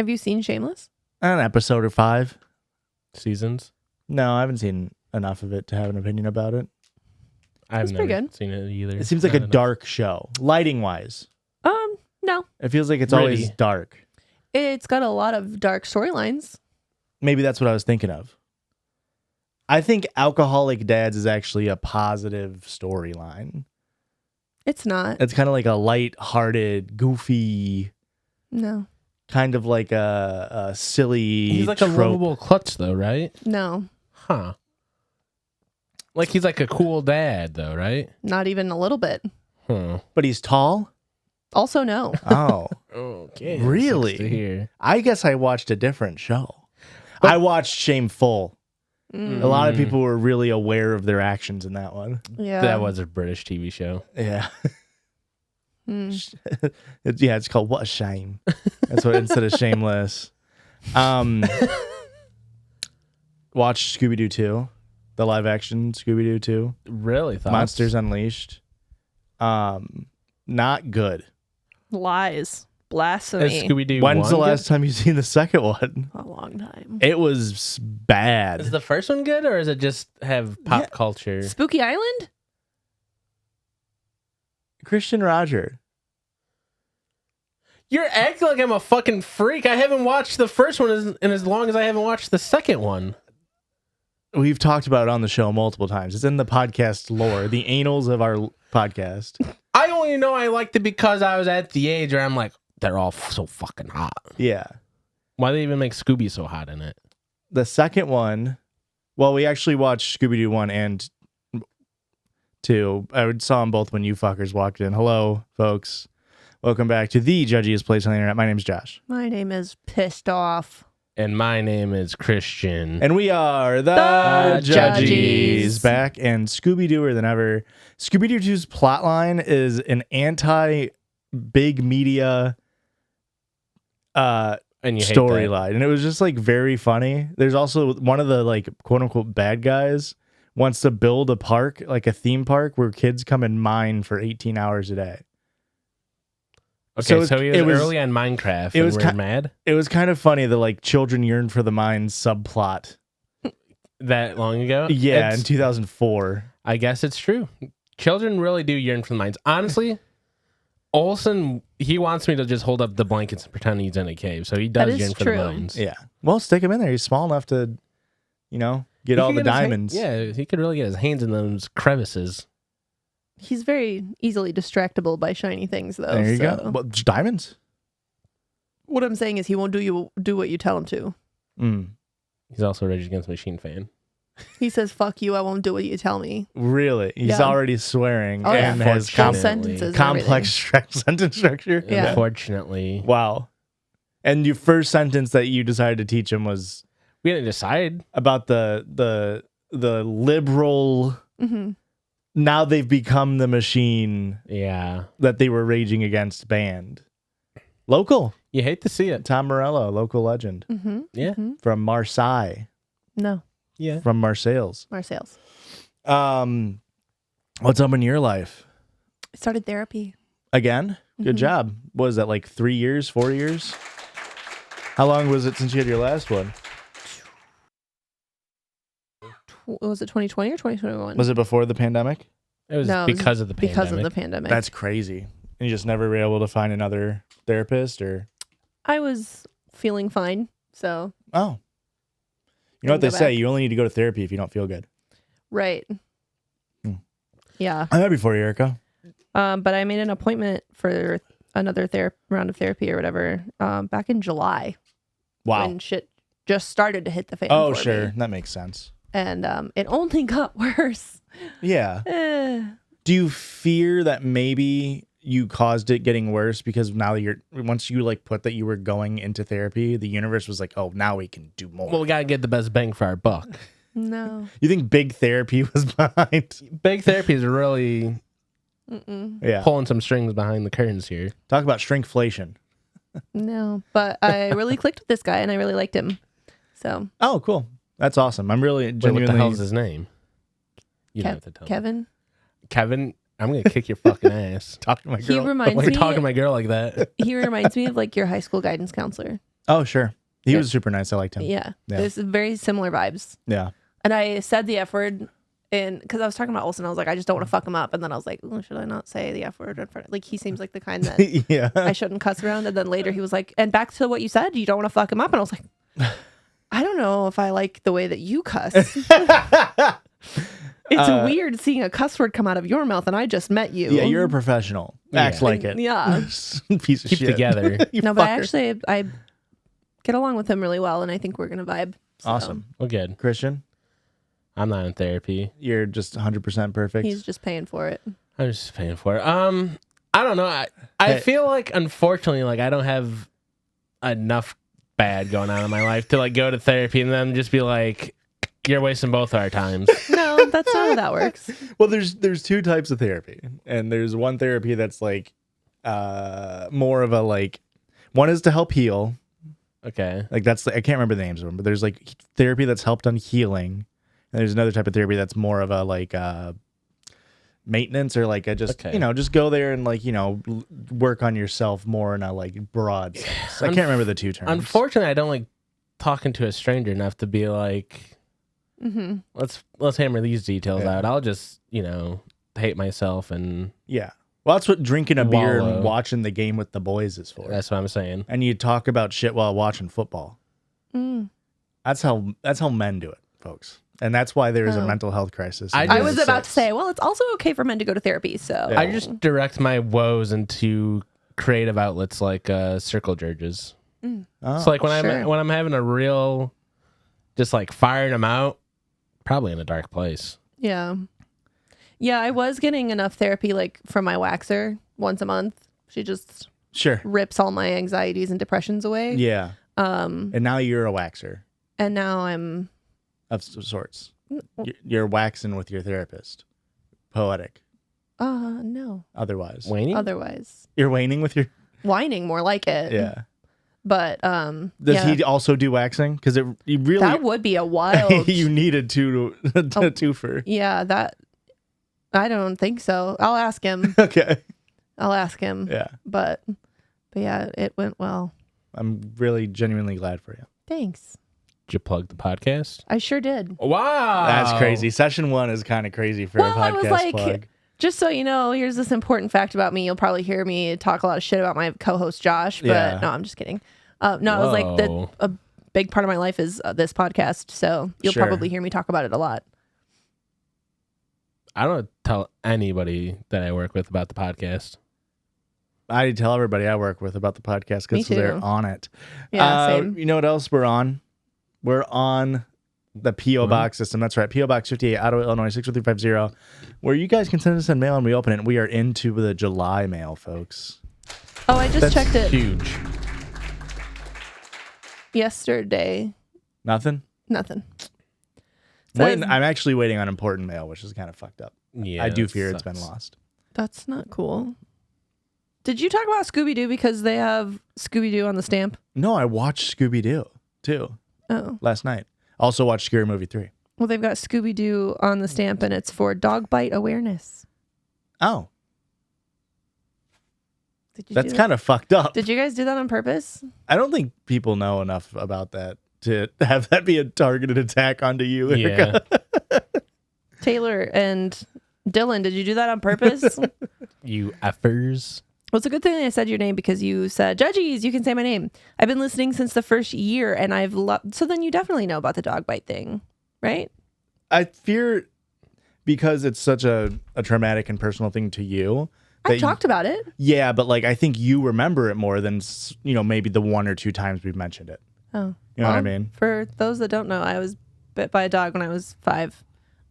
Have you seen Shameless? An episode or 5 seasons. No, I haven't seen enough of it to have an opinion about it. I've It's pretty never good. seen it either. It seems like a dark show, lighting wise. No. It feels like it's Really? always dark. It's got a lot of dark storylines. Maybe that's what I was thinking of. I think Alcoholic Dads is actually a positive storyline. It's not. It's kind of like a light-hearted, goofy, No. kind of like a silly He's like trope. a lovable klutz, though, right? No. Huh. Like he's like a cool dad, though, right? Not even a little bit. Huh. But he's tall? Also, no. Oh. Okay. Really? To hear. I guess I watched a different show. I watched Shameful. A lot of people were really aware of their actions in that one. Yeah. That was a British TV show. Yeah. Mm. It's called What a Shame. That's what instead of Shameless. Watched Scooby-Doo 2, the live action Scooby-Doo 2. Really? Thoughts? Monsters Unleashed. Not good. Lies. Is Blasphemy. Scooby-Doo When's the 1 last time you've seen the second one? A long time. It was bad. Is the first one good, or is it just have pop culture? Spooky Island? Christian Roger. You're acting like I'm a fucking freak. I haven't watched the first one in as long as I haven't watched the second one. We've talked about it on the show multiple times. It's in the podcast lore, the annals of our podcast. I only know I liked it because I was at the age where I'm like, they're all so fucking hot. Yeah. Why do they even make Scooby so hot in it? The second one, well, we actually watched Scooby-Doo 1 and 2. I saw them both when you fuckers walked in. Hello, folks. Welcome back to the Judgies place on the internet. My name's Josh. My name is Pissed Off. And my name is Christian. And we are the Judgies. Back and Scooby-Dooer than ever. Scooby-Doo 2's plotline is an anti-big media And you hate that. storyline. And it was just like very funny. There's also one of the like quote unquote bad guys wants to build a park, like a theme park where kids come and mine for 18 hours a day. Okay, so he was it early on Minecraft it and was we're mad It was kind of funny the like children yearn for the mines subplot. that long ago. Yeah, It's- in 2004. I guess it's true. Children really do yearn for the mines. Honestly, Olsen, he wants me to just hold up the blankets and pretend he's in a cave. So he That does is yearn for true. the mines. Yeah. Well, stick him in there. He's small enough to, get He all could the get his hand- diamonds. Yeah, he could really get his hands in those crevices. He's very easily distractible by shiny things, though. There you so. go. Well, just diamonds. What I'm saying is he won't do what you tell him to. Mm. He's also a Rage Against the Machine fan. He says, fuck you, I won't do what you tell me. Really? He's Yeah. already swearing Oh, yeah. and has Full Unfortunately. sentences and complex sentence structure. Yeah. Unfortunately. Wow. And your first sentence that you decided to teach him was We didn't decide. about the liberal. Mm-hmm. Now they've become the machine Yeah. that they were raging against band. Local. You hate to see it. Tom Morello, local legend Mm-hmm. Yeah. Mm-hmm. from Marseille, No, Yeah. from Marseilles. Marseilles. What's up in your life? I started therapy. Again? Good Mhm. job. What was that, like 3 years, 4 years? How long was it since you had your last one? Was it 2020 or 2021? Was it before the pandemic? It was No, it was because of the pandemic. because of the pandemic. That's crazy. And you just never were able to find another therapist or... I was feeling fine, so Oh. You know what they Go say, back. you only need to go to therapy if you don't feel good. right. Hmm. Yeah. I'm happy for you, Erika. But I made an appointment for another round of therapy or whatever back in July Wow. when shit just started to hit the fan. Oh, for sure. me. That makes sense. And it only got worse. Yeah. Eh. Do you fear that maybe you caused it getting worse because now once you like put that you were going into therapy, the universe was like, oh, now we can do more. Well, we gotta get the best bang for our buck. No. You think big therapy was behind? Big therapy is really Yeah. pulling some strings behind the curtains here. Talk about shrinkflation. No. But I really clicked with this guy and I really liked him. So Oh, cool. That's awesome. I'm really Wait, what genuinely. the hell's his name? You don't have to tell me. Kevin, Kevin, I'm gonna kick your fucking ass. Talk to my he girl. reminds Why are you me. talking to my girl like that? He reminds me of like your high school guidance counselor. Oh, sure. He Yeah. was super nice. I liked him. Yeah. Yeah. There's very similar vibes. Yeah. And I said the F word because I was talking about Olsen. I was like, I just don't want to fuck him up. And then I was like, oh, should I not say the F word in front? Like, he seems like the kind that Yeah. I shouldn't cuss around. And then later he was like, and back to what you said, you don't want to fuck him up. And I was like, I don't know if I like the way that you cuss. It's weird seeing a cuss word come out of your mouth and I just met you. Yeah, you're a professional. Act like it. Yeah. Piece of Keep shit. together. You No, but fucker. I get along with him really well, and I think we're gonna vibe. So Awesome. Well, good. Christian, I'm not in therapy. you're just 100% perfect. he's just paying for it. I'm just paying for it. I don't know. I Hey. feel like, unfortunately, like I don't have enough bad going on in my life to like go to therapy and then just be like, you're wasting both our times. No, that's not how that works. Well, there's two types of therapy, and there's one therapy that's like more of a like one is to help heal. Okay. Like that's I can't remember the names of them, but there's like therapy that's helped on healing, and there's another type of therapy that's more of a like maintenance or like a just Okay. just go there and like work on yourself more in a like broad sense. I can't remember the two terms. Unfortunately, I don't like talking to a stranger enough to be like, Mm-hmm. let's hammer these details Yeah. out. I'll just hate myself, and Yeah. Well, that's what drinking a beer Wallow. and watching the game with the boys is for. that's what I'm saying. And you talk about shit while watching football. Mm. That's how men do it, folks. And that's why there is a Oh. mental health crisis. I in I was about to 2006. say, well, it's also okay for men to go to therapy. So Yeah. I just direct my woes into creative outlets like circle Jurdges. Oh, So like when sure. I'm having a real, just like firing them out, probably in a dark place. yeah, I was getting enough therapy like from my waxer once a month. She just sure. rips all my anxieties and depressions away. Yeah. And now you're a waxer And now I'm of sorts. You're waxing with your therapist. Poetic. no. Otherwise. Waning? Otherwise, You're waning with your. whining more like it. Yeah. But Does yeah, he also do waxing? Because you really. that would be a wild. you needed to twofer. Yeah, that I don't think so. I'll ask him. Okay. I'll ask him. Yeah. But yeah, it went well. I'm really genuinely glad for you. Thanks. Did you plug the podcast? I sure did. Wow. That's crazy. Session 1 is kind of crazy for Well, a I podcast was like, plug. just so you know, here's this important fact about me. You'll probably hear me talk a lot of shit about my co-host Josh, but Yeah. no, I'm just kidding. No, I was like, Whoa. a big part of my life is this podcast, so you'll Sure. probably hear me talk about it a lot. I don't tell anybody that I work with about the podcast. I tell everybody I work with about the podcast Me because they're too. on it. Yeah, same. You know what else we're on? We're on the P.O. Box system. That's right. P.O. Box 58, Ottawa, Illinois, 60350, where you guys can send us a mail and we open it. And we are into the July mail, folks. Oh, I just That's checked it Huge. yesterday. Nothing? Nothing. Waiting, Says- I'm actually waiting on important mail, which is kind of fucked up. Yeah, I do that fear it's sucks. been lost. That's not cool. Did you talk about Scooby-Doo because they have Scooby-Doo on the stamp? No, I watched Scooby-Doo, too, Oh. last night. Also watched Scary Movie 3. Well, they've got Scooby-Doo on the stamp, and it's for dog bite awareness. Oh, Did you that's do kind of fucked up. Did you guys do that on purpose? I don't think people know enough about that to have that be a targeted attack onto you, Erika. Yeah. Taylor and Dylan, did you do that on purpose? You effers. Well, it's a good thing I said your name because you said, Judgies, you can say my name. I've been listening since the first year, and I've loved... So then you definitely know about the dog bite thing, right? I fear because it's such a traumatic and personal thing to you. I've talked about it. Yeah, but like I think you remember it more than maybe the one or two times we've mentioned it. Oh. You know what I Well, mean? For those that don't know, I was bit by a dog when I was 5,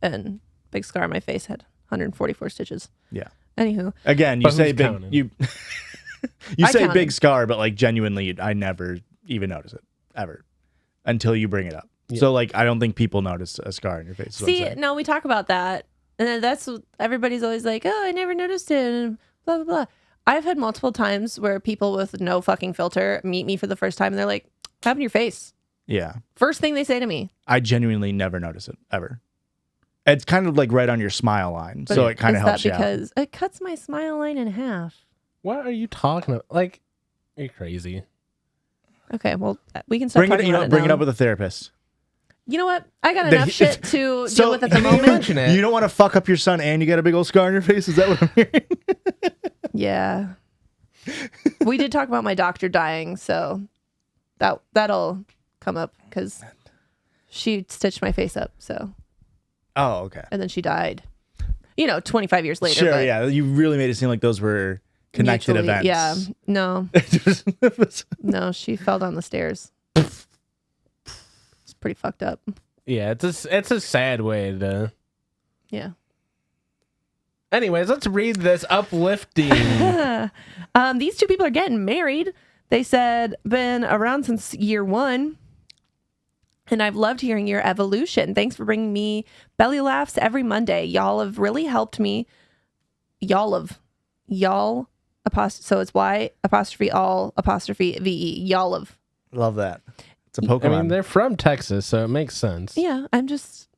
and big scar on my face, had 144 stitches. Yeah. Anywho, Again, you But say who's big counting? you I say counted. big scar, but like genuinely I never even notice it ever until you bring it up. Yeah. So like I don't think people notice a scar on your face. is what I'm see, saying. no, we talk about that, and then that's everybody's always like, oh, I never noticed it, and blah blah blah. I've had multiple times where people with no fucking filter meet me for the first time, and they're like, "What happened to your face?" Yeah. First thing they say to me. I genuinely never notice it ever. It's kind of like right on your smile line, But so it kind of is helps that you out. because it cuts my smile line in half. What are you talking about? Like, you're crazy. Okay, well, we can stop Bring talking about it bring it now. up with a therapist. You know what? I got enough shit to So, deal with at the you moment. mention it. You don't want to fuck up your son and you got a big old scar on your face? Is that what I'm hearing? Yeah. We did talk about my doctor dying, so that'll come up because she stitched my face up. So, Oh, okay. and then she died. 25 years later. Sure, but yeah. You really made it seem like those were connected mutually- events. Yeah. No. No, she fell down the stairs. It's pretty fucked up. Yeah, it's a sad way to. Yeah. Anyways, let's read this uplifting. These two people are getting married. They said, been around since year 1. And I've loved hearing your evolution. Thanks for bringing me belly laughs every Monday. Y'all have really helped me. So it's Y apostrophe all apostrophe VE. Y'all have. Love that. It's a Pokemon. I mean, they're from Texas, so it makes sense. Yeah, I'm just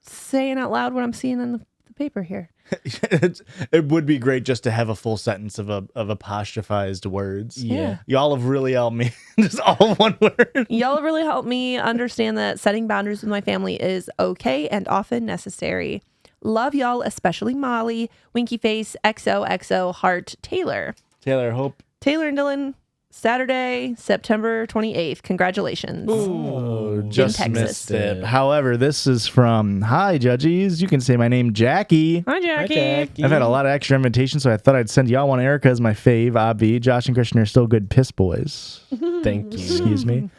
saying out loud what I'm seeing in the paper here. It would be great just to have a full sentence of apostrophized words. Yeah. Y'all have really helped me. Just all one word. Y'all have really helped me understand that setting boundaries with my family is okay and often necessary. Love y'all, especially Molly, Winky Face, XOXO, Heart, Taylor. Taylor, hope. Taylor and Dylan, Saturday, September 28th. Congratulations. Oh, just Texas. missed it. However, this is from Hi Judgies. You can say my name, Jackie. Hi, Jackie. I've had a lot of extra invitations, so I thought I'd send y'all one. Erika is my fave. Obvi. Josh and Christian are still good piss boys. Thank you. Excuse me.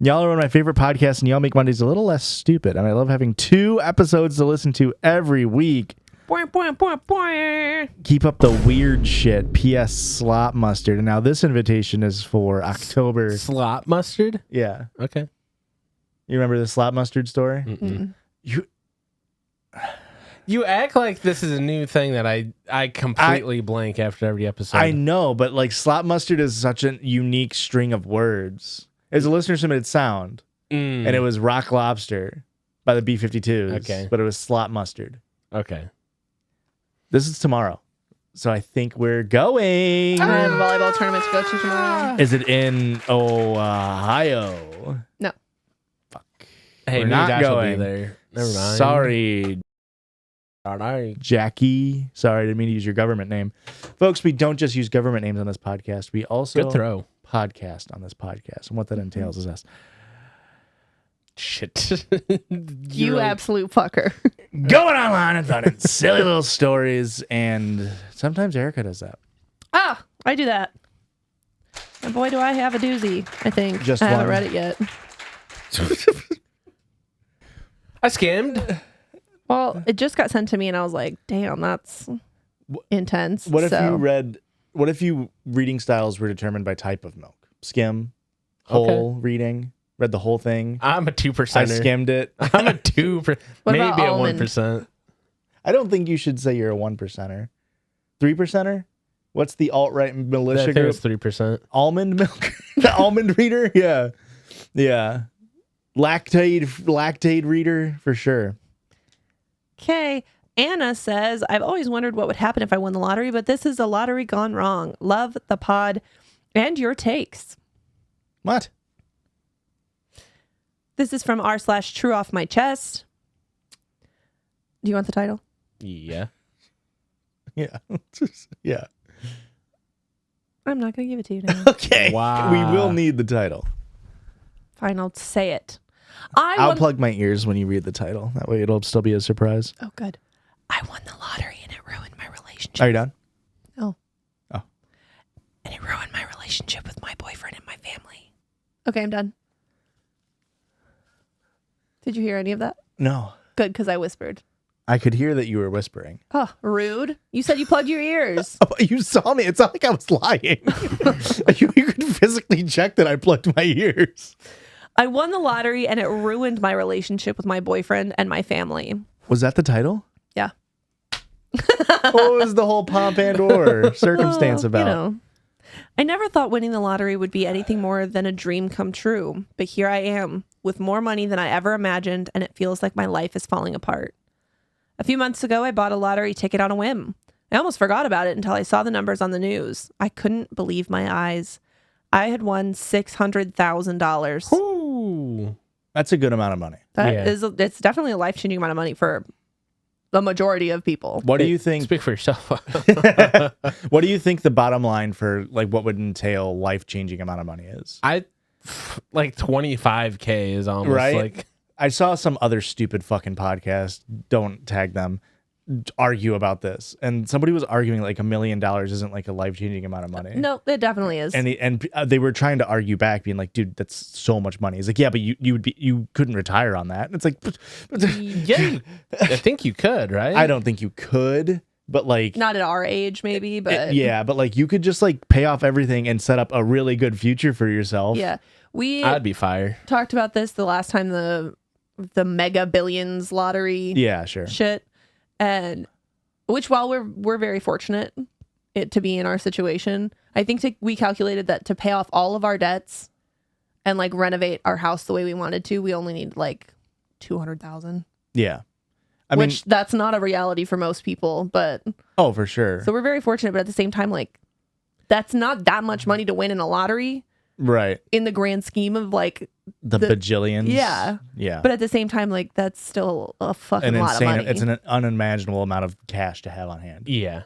Y'all are one of my favorite podcasts, and y'all make Mondays a little less stupid. And I love having 2 episodes to listen to every week. Keep up the weird shit. P.S. Slop Mustard. And now this invitation is for October. Slop mustard? Yeah. Okay. You remember the Slop Mustard story? Mm-mm. You You act like this is a new thing that I completely blank after every episode. I know, but like Slop Mustard is such a unique string of words. It was a listener submitted sound, and it was Rock Lobster by the B-52s. Okay. But it was Slop Mustard. Okay. This is tomorrow. So I think we're going. I have a volleyball tournament to go to tomorrow. Is it in Ohio? No. Fuck. Hey, We're me not and Josh will going. be there. Never mind. Sorry, All right. Jackie. Sorry, I didn't mean to use your government name. Folks, we don't just use government names on this podcast. We also Good throw. podcast on this podcast. And what that entails is us. Shit. You really- absolute fucker. Going online and finding silly little stories. And sometimes Erika does that. Ah, I do that. And boy, do I have a doozy, I think. Just I haven't one. read it yet. I skimmed. Well, it just got sent to me and I was like, damn, that's intense. What if So, you reading styles were determined by type of milk? Skim, whole reading, read the whole thing. I'm a 2%. I skimmed it. I'm a 2%. What Maybe about a almond? 1%. I don't think you should say you're a 1%er. 3%er? What's the alt-right I militia think it group? was 3%. Almond milk? The almond reader? Yeah. Yeah. Lactate reader for sure. okay. Anna says, I've always wondered what would happen if I won the lottery, but this is a lottery gone wrong. Love the pod and your takes. What? This is from r/true off my chest. Do you want the title? Yeah. Yeah. Yeah. I'm not going to give it to you now. Okay. Wow. We will need the title. Fine, I'll say it. I'll plug my ears when you read the title. That way it'll still be a surprise. Oh, good. I won the lottery and it ruined my relationship. Are you done? Oh. Oh. And it ruined my relationship with my boyfriend and my family. Okay, I'm done. Did you hear any of that? No. Good, because I whispered. I could hear that you were whispering. Oh, rude. You said you plugged your ears. Oh, you saw me. It's not like I was lying. you could physically check that I plugged my ears. I won the lottery and it ruined my relationship with my boyfriend and my family. Was that the title? Yeah. What was the whole pomp and or circumstance Well, about? You know, I never thought winning the lottery would be anything more than a dream come true. But here I am with more money than I ever imagined, and it feels like my life is falling apart. A few months ago, I bought a lottery ticket on a whim. I almost forgot about it until I saw the numbers on the news. I couldn't believe my eyes. I had won $600,000. Ooh. That's a good amount of money. It's definitely a life-changing amount of money for the majority of people. What do you think? Speak for yourself. What do you think the bottom line for like what would entail life-changing amount of money is? Like 25K is almost Right? like. I saw some other stupid fucking podcast, don't tag them, argue about this. And somebody was arguing like $1 million isn't like a life-changing amount of money. No, it definitely is. And they were trying to argue back, being like, dude, that's so much money. He's like, yeah, but you couldn't retire on that. And it's like, Yeah, I think you could, right? I don't think you could, but like, Not at our age, maybe, but yeah, but like you could just like pay off everything and set up a really good future for yourself. yeah. We I'd be fire. talked about this the last time the mega billions lottery Yeah, sure. shit, and which while we're very fortunate to be in our situation, I think we calculated that to pay off all of our debts and like renovate our house the way we wanted to, we only need like 200,000. Yeah. Which that's not a reality for most people, but oh, for sure. so we're very fortunate, but at the same time, like that's not that much money to win in a lottery Right. in the grand scheme of like The bajillions. Yeah. Yeah. But at the same time, like that's still a fucking lot of money. It's an unimaginable amount of cash to have on hand. Yeah.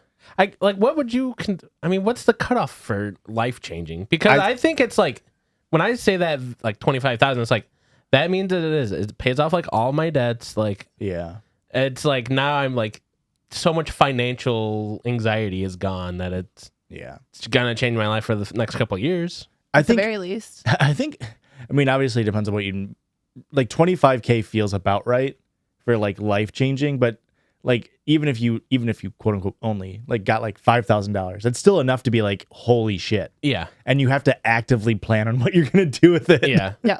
What would you, what's the cutoff for life changing? Because I think it's like, when I say that like 25,000, it's like, that means that it pays off like all my debts. Like, Yeah. it's like now I'm like, so much financial anxiety is gone that it's gonna change my life for the next couple of years. At the very least. I mean, obviously it depends on what you like. 25K feels about right for like life changing, but like even if you quote unquote only like got like $5,000, it's still enough to be like, holy shit. Yeah. And you have to actively plan on what you're gonna do with it. Yeah. Yeah.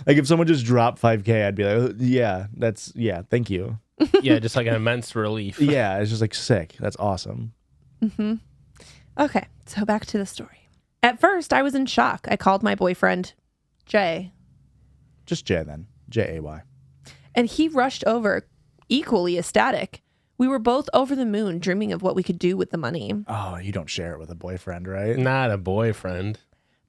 Like if someone just dropped 5K, I'd be like, oh, yeah, thank you. Yeah, just like an immense relief. Yeah, it's just like sick. That's awesome. Mm-hmm. Okay, so back to the story. At first, I was in shock. I called my boyfriend, Jay. Just Jay then. Jay. And he rushed over, equally ecstatic. We were both over the moon, dreaming of what we could do with the money. Oh, you don't share it with a boyfriend, right? Not a boyfriend.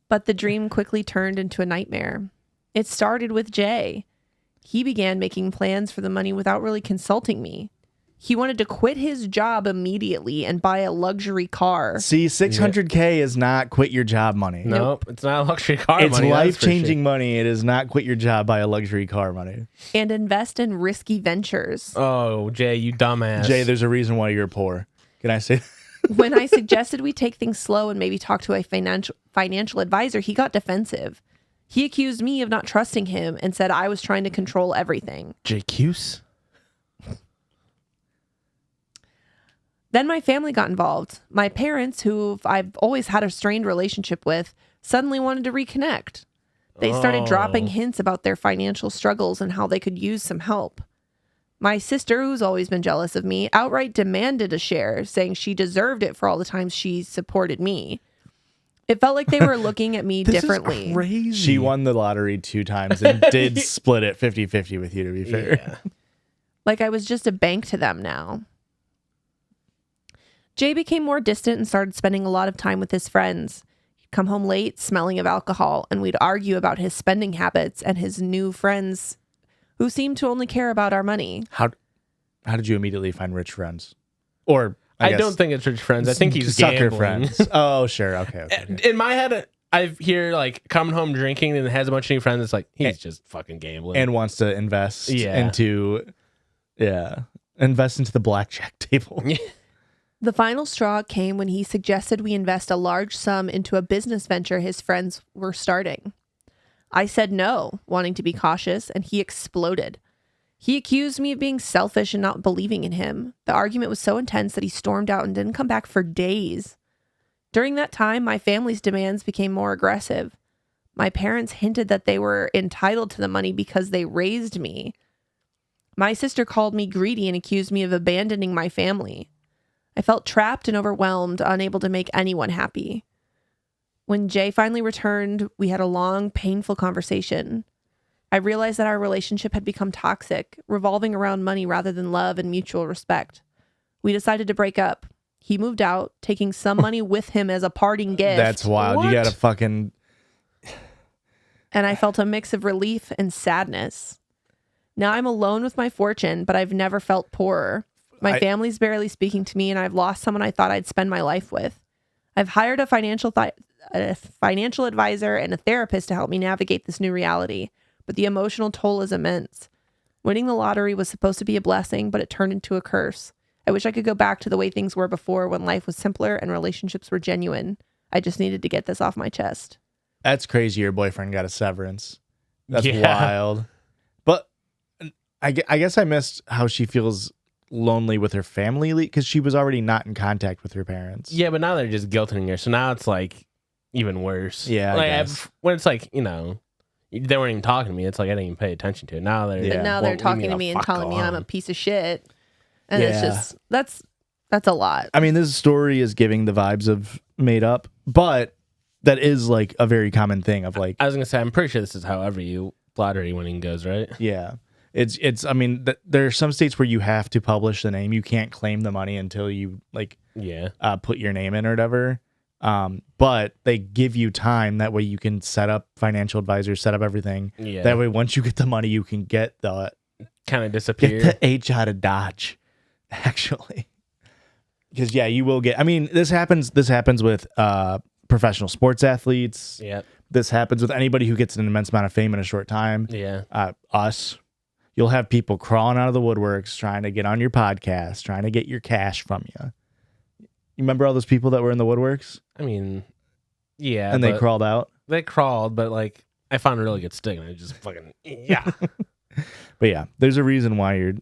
But the dream quickly turned into a nightmare. It started with Jay. He began making plans for the money without really consulting me. He wanted to quit his job immediately and buy a luxury car. See, 600K is not quit your job money. Nope, it's not a luxury car It's money. life-changing money. It is not quit your job, buy a luxury car money. And invest in risky ventures. Oh, Jay, you dumbass. Jay, there's a reason why you're poor. Can I say When I suggested we take things slow and maybe talk to a financial advisor, he got defensive. He accused me of not trusting him and said I was trying to control everything. Jay Cuse? Then my family got involved. My parents, who I've always had a strained relationship with, suddenly wanted to reconnect. They started dropping hints about their financial struggles and how they could use some help. My sister, who's always been jealous of me, outright demanded a share, saying she deserved it for all the times she supported me. It felt like they were looking at me differently. Is crazy. she won the lottery 2 times and did split it 50-50 with you, to be fair. Yeah. Like I was just a bank to them now. Jay became more distant and started spending a lot of time with his friends. He'd come home late, smelling of alcohol, and we'd argue about his spending habits and his new friends who seemed to only care about our money. How did you immediately find rich friends? Or I don't think it's rich friends. I think he's sucker gambling. friends. Oh, sure. Okay. In my head, I hear like coming home drinking and has a bunch of new friends. It's like he's just fucking gambling And wants to invest invest into the blackjack table. The final straw came when he suggested we invest a large sum into a business venture his friends were starting. I said no, wanting to be cautious, and he exploded. He accused me of being selfish and not believing in him. The argument was so intense that he stormed out and didn't come back for days. During that time, my family's demands became more aggressive. My parents hinted that they were entitled to the money because they raised me. My sister called me greedy and accused me of abandoning my family. I felt trapped and overwhelmed, unable to make anyone happy. When Jay finally returned, we had a long, painful conversation. I realized that our relationship had become toxic, revolving around money rather than love and mutual respect. We decided to break up. He moved out, taking some money with him as a parting gift. That's wild. What? You gotta fucking and I felt a mix of relief and sadness. Now I'm alone with my fortune, but I've never felt poorer. My family's barely speaking to me, and I've lost someone I thought I'd spend my life with. I've hired a financial advisor and a therapist to help me navigate this new reality, but the emotional toll is immense. Winning the lottery was supposed to be a blessing, but it turned into a curse. I wish I could go back to the way things were before, when life was simpler and relationships were genuine. I just needed to get this off my chest. That's crazy. Your boyfriend got a severance. That's Yeah. wild. But I guess I missed how she feels lonely with her family because she was already not in contact with her parents. Yeah, but now they're just guilting her. So now it's like even worse. Yeah, I like guess. when it's like, you know, they weren't even talking to me. It's like I didn't even pay attention to it. Now they're Yeah. But now won't they're leave talking the to me and fuck telling me I'm a alone. piece of shit. And it's Yeah. just, that's a lot. I mean, this story is giving the vibes of Meetup, but that is like a very common thing of like, I was gonna say, I'm pretty sure this is how every lottery winning goes, right? yeah. It's. I mean, there are some states where you have to publish the name. You can't claim the money until you like Yeah. put your name in or whatever. But they give you time. That way you can set up financial advisors, set up everything. Yeah. That way, once you get the money, you can get Kind of get disappear. the H out of Dodge. Actually, because yeah, you will get. I mean, this happens. This happens with professional sports athletes. Yeah. This happens with anybody who gets an immense amount of fame in a short time. Yeah. Us. You'll have people crawling out of the woodworks trying to get on your podcast, trying to get your cash from you. You remember all those people that were in the woodworks I mean, yeah. and they but crawled out? They crawled, but like I found a really good stick and I just fucking yeah. But yeah, there's a reason why you're.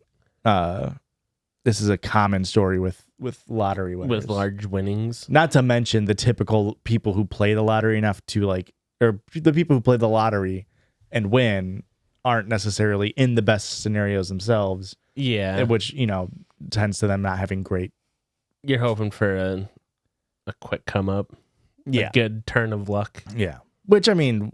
This is a common story with lottery winners. With large winnings. Not to mention the typical people who play the lottery enough to like, or the people who play the lottery and win aren't necessarily in the best scenarios themselves. Yeah. Which, you know, tends to them not having great. You're hoping for a quick come up. Yeah. A good turn of luck. Yeah. Which, I mean,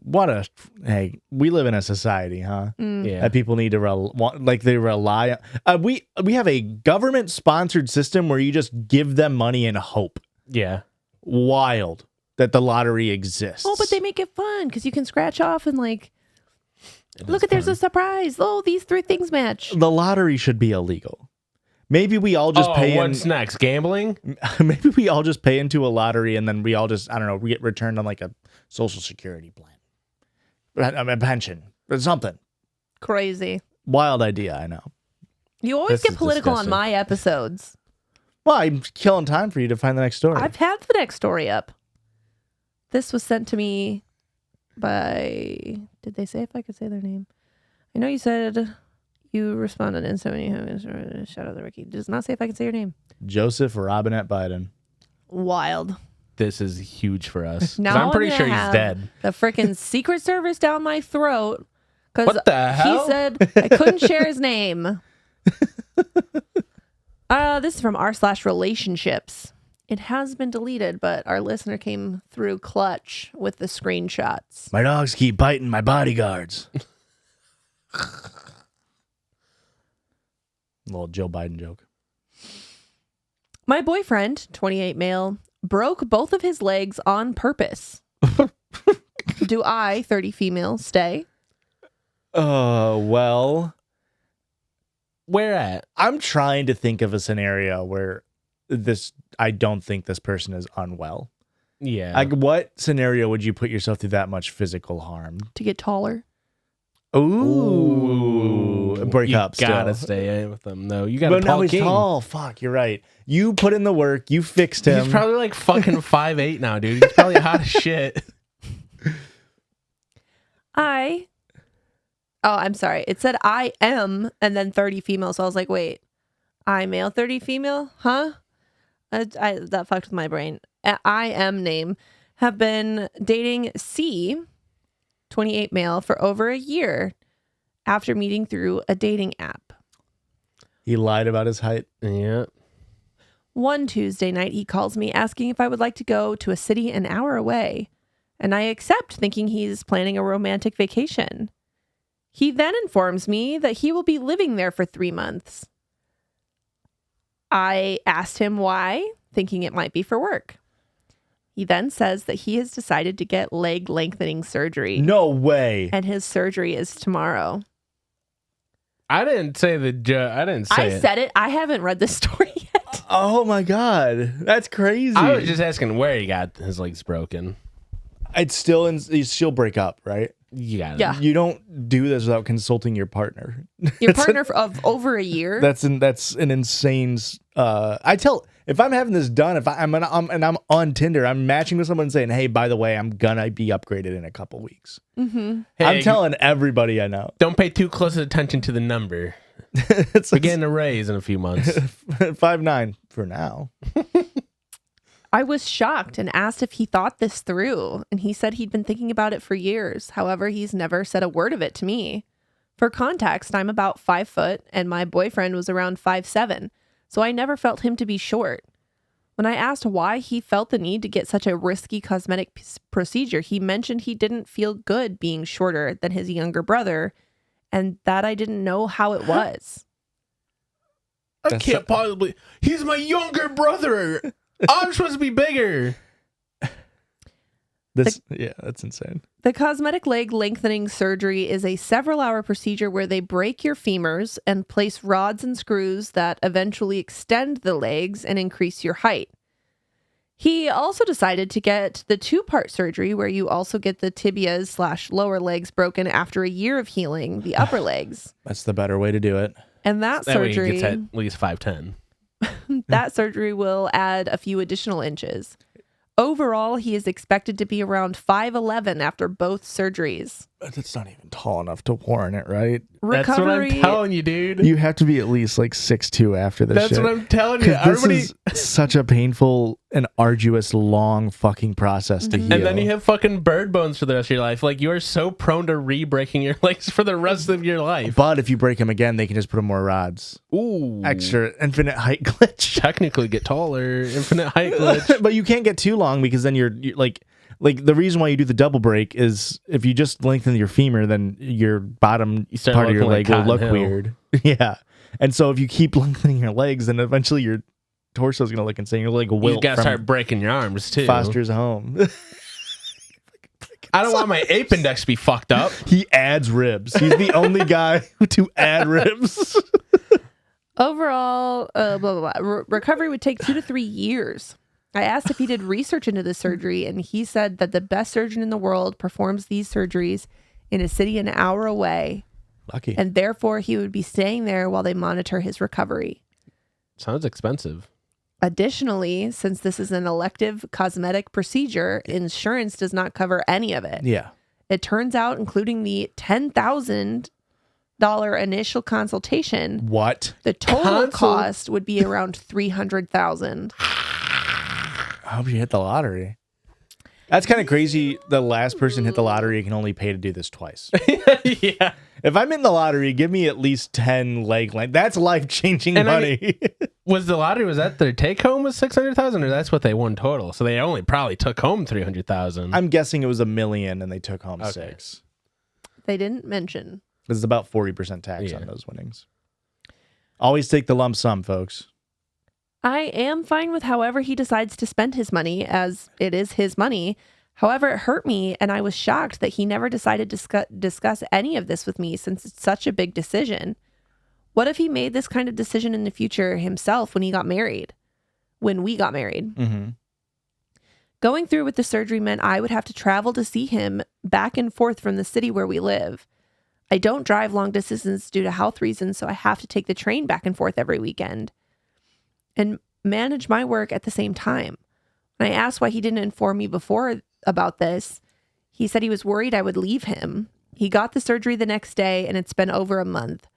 hey, we live in a society, huh? Yeah. That people need to rely on. We have a government sponsored system where you just give them money and hope. Yeah. Wild that the lottery exists. Oh, but they make it fun because you can scratch off and like, look at, there's a surprise. Oh, these three things match. The lottery should be illegal. Maybe we all just pay in. What's next? Gambling? Maybe we all just pay into a lottery and then we all just, I don't know, we get returned on like a social security plan, a pension or something. Crazy. Wild idea, I know. You always This get is political disgusting. on my episodes. Well, I'm killing time for you to find the next story. I've had the next story up. This was sent to me by, did they say if I could say their name? I know you said you responded instantly. Shout out to Ricky. Does not say if I can say your name. Joseph Robinette Biden. Wild. This is huge for us. 'Cause Now I'm pretty gonna sure he's have dead. The freaking Secret Service down my throat. Because What the hell? he said I couldn't share his name. This is from r/relationships. It has been deleted, but our listener came through clutch with the screenshots. My dogs keep biting my bodyguards. Little Joe Biden joke. My boyfriend, 28 male, broke both of his legs on purpose. Do I, 30 female, stay? Well, Where at? I'm trying to think of a scenario where I don't think this person is unwell. Yeah. Like, what scenario would you put yourself through that much physical harm? To get taller? Ooh. Break you up still. gotta stay in with them though. You got But a now tall he's king. tall. Fuck, you're right. You put in the work. You fixed him. He's probably like fucking 5'8" now, dude. He's probably hot as shit. I'm sorry. It said I am and then 30 female. So I was like, wait, I male, 30 female? Huh? That fucked with my brain. I am name have been dating C, 28 male, for over a year after meeting through a dating app. He lied about his height. Yeah. One Tuesday night, he calls me asking if I would like to go to a city an hour away, and I accept, thinking he's planning a romantic vacation. He then informs me that he will be living there for 3 months. I asked him why, thinking it might be for work. He then says that he has decided to get leg lengthening surgery. No way. And his surgery is tomorrow. I didn't say I didn't say I it. said it. I haven't read the story yet. Oh my God. That's crazy. I was just asking where he got his legs broken. It's still you still break up, right? You got it. Yeah. You don't do this without consulting your partner. Your partner of over a year. That's an insane. If I'm having this done, if I'm on Tinder, I'm matching with someone saying, "Hey, by the way, I'm gonna be upgraded in a couple weeks." Mm-hmm. Hey, I'm telling everybody I know. Don't pay too close attention to the number. It's We're getting a raise in a few months. 5'9" for now. I was shocked and asked if he thought this through, and he said he'd been thinking about it for years. However, he's never said a word of it to me. For context, I'm about 5 foot, and my boyfriend was around 5'7", so I never felt him to be short. When I asked why he felt the need to get such a risky cosmetic procedure, he mentioned he didn't feel good being shorter than his younger brother, and that I didn't know how it was. I can't possibly. He's my younger brother. I'm supposed to be bigger. That's insane. The cosmetic leg lengthening surgery is a several-hour procedure where they break your femurs and place rods and screws that eventually extend the legs and increase your height. He also decided to get the 2-part surgery where you also get the tibias/lower legs broken after a year of healing the upper legs. That's the better way to do it. And that That way he surgery, gets at least 5'10". that surgery will add a few additional inches. Overall, he is expected to be around 5'11" after both surgeries. That's not even tall enough to warrant it, right? That's what I'm telling you, dude. You have to be at least like 6'2" after this. That's shit. what I'm telling you. 'Cause Everybody, this is such a painful and arduous, long fucking process to heal. and then you have fucking bird bones for the rest of your life. Like, you are so prone to re-breaking your legs for the rest of your life. But if you break them again, they can just put in more rods. Ooh. Extra infinite height glitch. Technically get taller. Infinite height glitch. But you can't get too long because then you're like the reason why you do the double break is if you just lengthen your femur, then your bottom start part of your looking like leg will look Cotton Hill. weird. Yeah. And so if you keep lengthening your legs, then eventually your torso is going to look insane. You're like a You Wilt gotta from start breaking your arms, too. Foster's Home. I don't want my ape index to be fucked up. He adds ribs. He's the only guy to add ribs. Overall, blah, blah, blah. Recovery would take 2 to 3 years. I asked if he did research into the surgery, and he said that the best surgeon in the world performs these surgeries in a city an hour away, Lucky. and therefore he would be staying there while they monitor his recovery. Sounds expensive. Additionally, since this is an elective cosmetic procedure, insurance does not cover any of it. Yeah. It turns out, including the $10,000 initial consultation, What? the total cost would be around $300,000. I hope you hit the lottery. That's kind of crazy. The last person hit the lottery can only pay to do this twice. Yeah. If I'm in the lottery, give me at least 10 leg length. That's life-changing And I money. Was that their take home was 600,000, or that's what they won total? So they only probably took home 300,000. I'm guessing it was $1 million and they took home Okay. 6. They didn't mention. It's about 40% tax Yeah. on those winnings. Always take the lump sum, folks. I am fine with however he decides to spend his money, as it is his money. However, it hurt me, and I was shocked that he never decided to discuss any of this with me since it's such a big decision. What if he made this kind of decision in the future himself when we got married? Mm-hmm. Going through with the surgery meant I would have to travel to see him back and forth from the city where we live. I don't drive long distances due to health reasons, so I have to take the train back and forth every weekend and manage my work at the same time. When I asked why he didn't inform me before about this, he said he was worried I would leave him. He got the surgery the next day, and it's been over a month.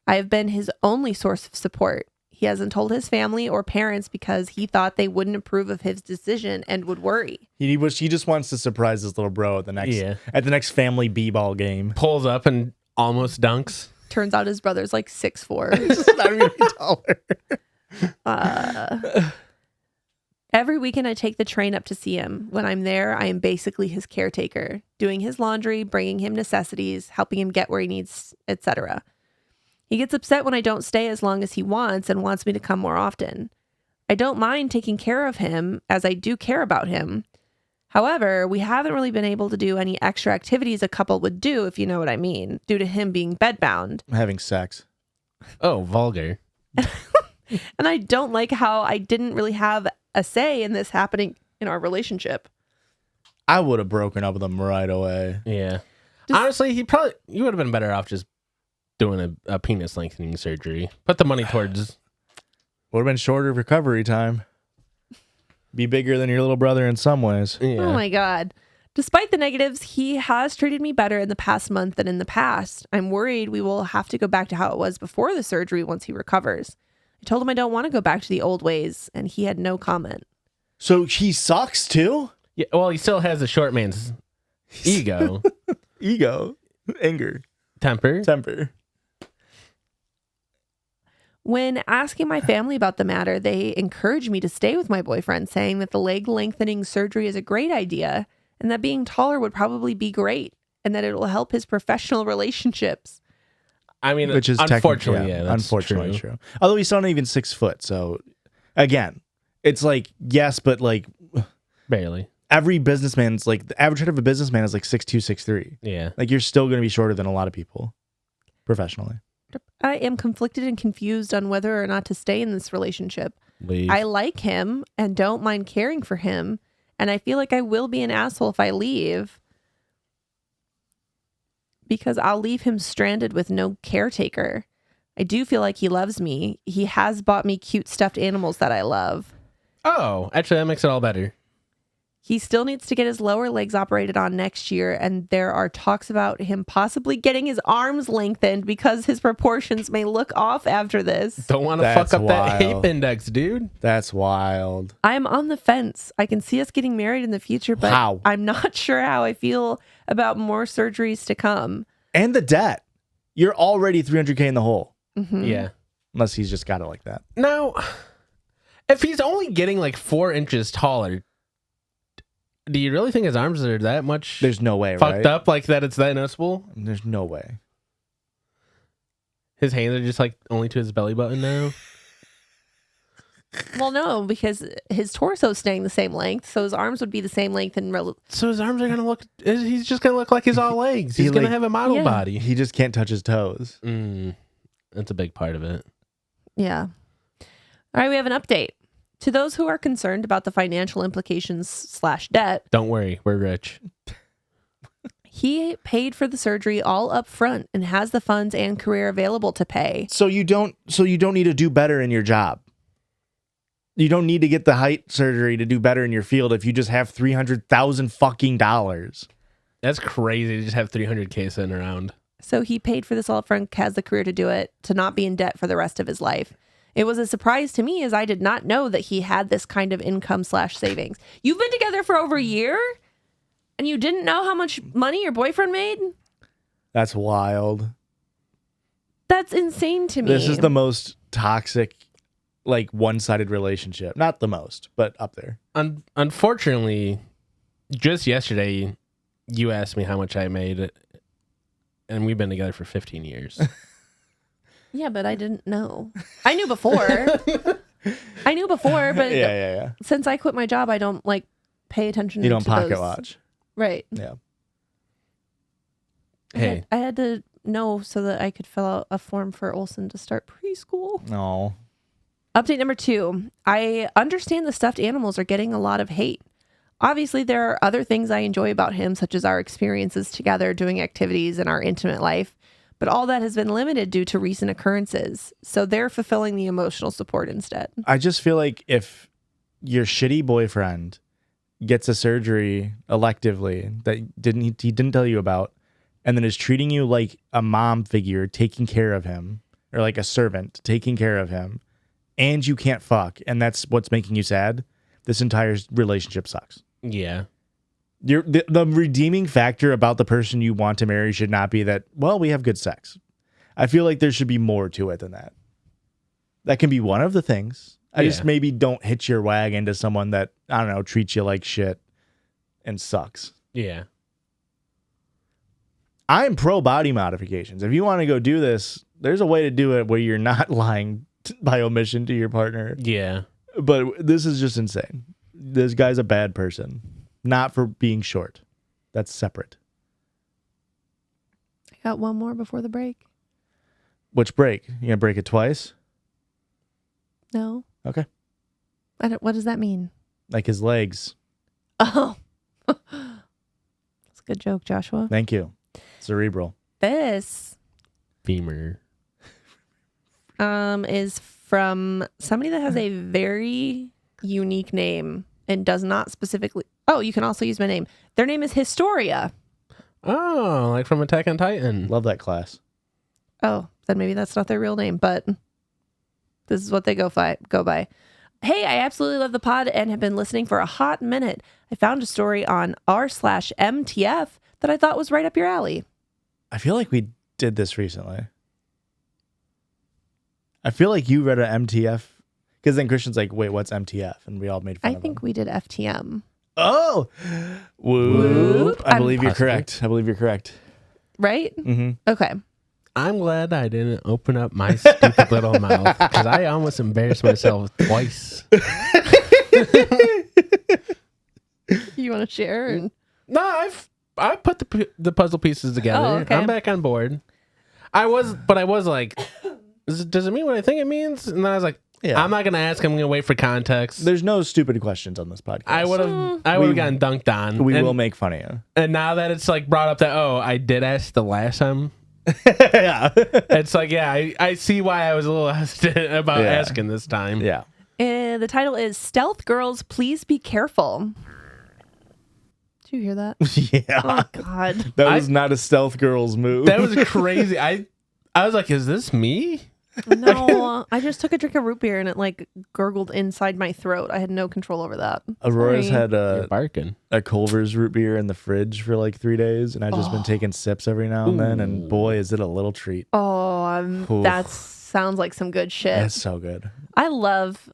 I have been his only source of support. He hasn't told his family or parents because he thought they wouldn't approve of his decision and would worry. He just wants to surprise his little bro at the next family b-ball game. Pulls up and almost dunks. Turns out his brother's like 6'4". He's not even taller. Every weekend I take the train up to see him. When I'm there, I am basically his caretaker, doing his laundry, bringing him necessities, helping him get where he needs, etc. He gets upset when I don't stay as long as he wants and wants me to come more often. I don't mind taking care of him, as I do care about him. However, we haven't really been able to do any extra activities a couple would do, if you know what I mean, due to him being bedbound. Having sex. Oh, vulgar. And I don't like how I didn't really have a say in this happening in our relationship. I would have broken up with him right away. Yeah. Just- Honestly, you would have been better off just doing a penis lengthening surgery. Put the money towards. Would have been shorter recovery time. Be bigger than your little brother in some ways. Yeah. Oh my God. Despite the negatives, he has treated me better in the past month than in the past. I'm worried we will have to go back to how it was before the surgery once he recovers. I told him I don't want to go back to the old ways, and he had no comment. So he sucks too? Yeah, well, he still has a short man's ego, Ego. Anger. temper. Temper. When asking my family about the matter, they encouraged me to stay with my boyfriend, saying that the leg lengthening surgery is a great idea and that being taller would probably be great and that it will help his professional relationships. I mean, Which is unfortunately, technically, that's unfortunately true. true. Although he's not even 6 foot. So again, it's like, yes, but like Barely. every businessman's like the average height of a businessman is like 6'2", 6'3". Yeah. Like you're still going to be shorter than a lot of people professionally. I am conflicted and confused on whether or not to stay in this relationship. Leave. I like him and don't mind caring for him, and I feel like I will be an asshole if I leave because I'll leave him stranded with no caretaker. I do feel like he loves me. He has bought me cute stuffed animals that I love. Oh, actually, that makes it all better. He still needs to get his lower legs operated on next year, and there are talks about him possibly getting his arms lengthened because his proportions may look off after this. Don't want to That's fuck up that wild. hip index, dude. That's wild. I'm on the fence. I can see us getting married in the future, but How? I'm not sure how I feel about more surgeries to come. And the debt. You're already 300K in the hole. Mhm. Yeah. Unless he's just got it like that. Now, if he's only getting like 4 inches taller, do you really think his arms are that much There's no way, fucked right? up like that? It's that noticeable. There's no way. His hands are just like only to his belly button now. Well, no, because his torso's staying the same length, so his arms would be the same length and So his arms are gonna look. He's just gonna look like he's all legs. He's He, gonna like- have a model Yeah. body. He just can't touch his toes. That's a big part of it. yeah. All right, we have an update. To those who are concerned about the financial implications / debt, Don't worry, we're rich. he paid for the surgery all up front and has the funds and career available to pay. So you don't need to do better in your job. You don't need to get the height surgery to do better in your field if you just have $300,000 fucking dollars. That's crazy to just have 300K sitting around. So he paid for this all up front, has the career to do it, to not be in debt for the rest of his life. It was a surprise to me as I did not know that he had this kind of income / savings. You've been together for over a year and you didn't know how much money your boyfriend made? That's wild. That's insane to me. This is the most toxic, like one-sided relationship. Not the most, but up there. Unfortunately, just yesterday, you asked me how much I made, and we've been together for 15 years. Yeah, but I didn't know. I knew before. But Yeah. since I quit my job, I don't like pay attention You don't to pocket those. watch. Right. Yeah. Hey, I had to know so that I could fill out a form for Olson to start preschool. No. Update number 2. I understand the stuffed animals are getting a lot of hate. Obviously, there are other things I enjoy about him, such as our experiences together, doing activities in our intimate life, but all that has been limited due to recent occurrences. So they're fulfilling the emotional support instead. I just feel like if your shitty boyfriend gets a surgery electively that he didn't tell you about, and then is treating you like a mom figure taking care of him, or like a servant taking care of him, and you can't fuck, and that's what's making you sad, this entire relationship sucks. yeah. The redeeming factor about the person you want to marry should not be that, well, we have good sex. I feel like there should be more to it than that. That can be one of the things. I just Yeah. maybe don't hitch your wagon to someone that, I don't know, treats you like shit and sucks. Yeah. I'm pro body modifications. If you want to go do this, there's a way to do it where you're not lying by omission to your partner. Yeah. But this is just insane. This guy's a bad person. not for being short. That's separate. I got one more before the break. Which break? You gonna break it twice? No. Okay. What does that mean? Like his legs. Oh. That's a good joke, Joshua. Thank you. Cerebral. This Femur. is from somebody that has a very unique name and does not specifically. Oh, you can also use my name. Their name is Historia. Oh, like from Attack on Titan. Love that class. Oh, then maybe that's not their real name, but this is what they go by. Hey, I absolutely love the pod and have been listening for a hot minute. I found a story on r/MTF that I thought was right up your alley. I feel like we did this recently. I feel like you read an MTF because then Christian's like, wait, what's MTF? And we all made fun I of think him. we did FTM. Oh, whoop. I believe you're correct. I believe you're correct. Right? Mm-hmm. Okay. I'm glad I didn't open up my stupid little mouth because I almost embarrassed myself twice. You want to share? And... No, I put the puzzle pieces together. Oh, okay. I'm back on board. I was like, does it mean what I think it means? And then I was like, Yeah. I'm not gonna ask. I'm gonna wait for context. There's no stupid questions on this podcast. I would have gotten dunked on. We and, will make fun of you. And now that it's like brought up that I did ask the last time. Yeah. It's like I see why I was a little hesitant about Yeah. asking this time. Yeah. The title is Stealth Girls, Please Be Careful. Did you hear that? Yeah. Oh, God. That was not a stealth girl's move. That was crazy. I was like, is this me? No, I just took a drink of root beer and it like gurgled inside my throat. I had no control over that. Aurora's Sorry. had You're barking. a Culver's root beer in the fridge for like 3 days, and I've just been taking sips every now and then, and boy, is it a little treat. Oh, Oof. that sounds like some good shit. That's so good. I love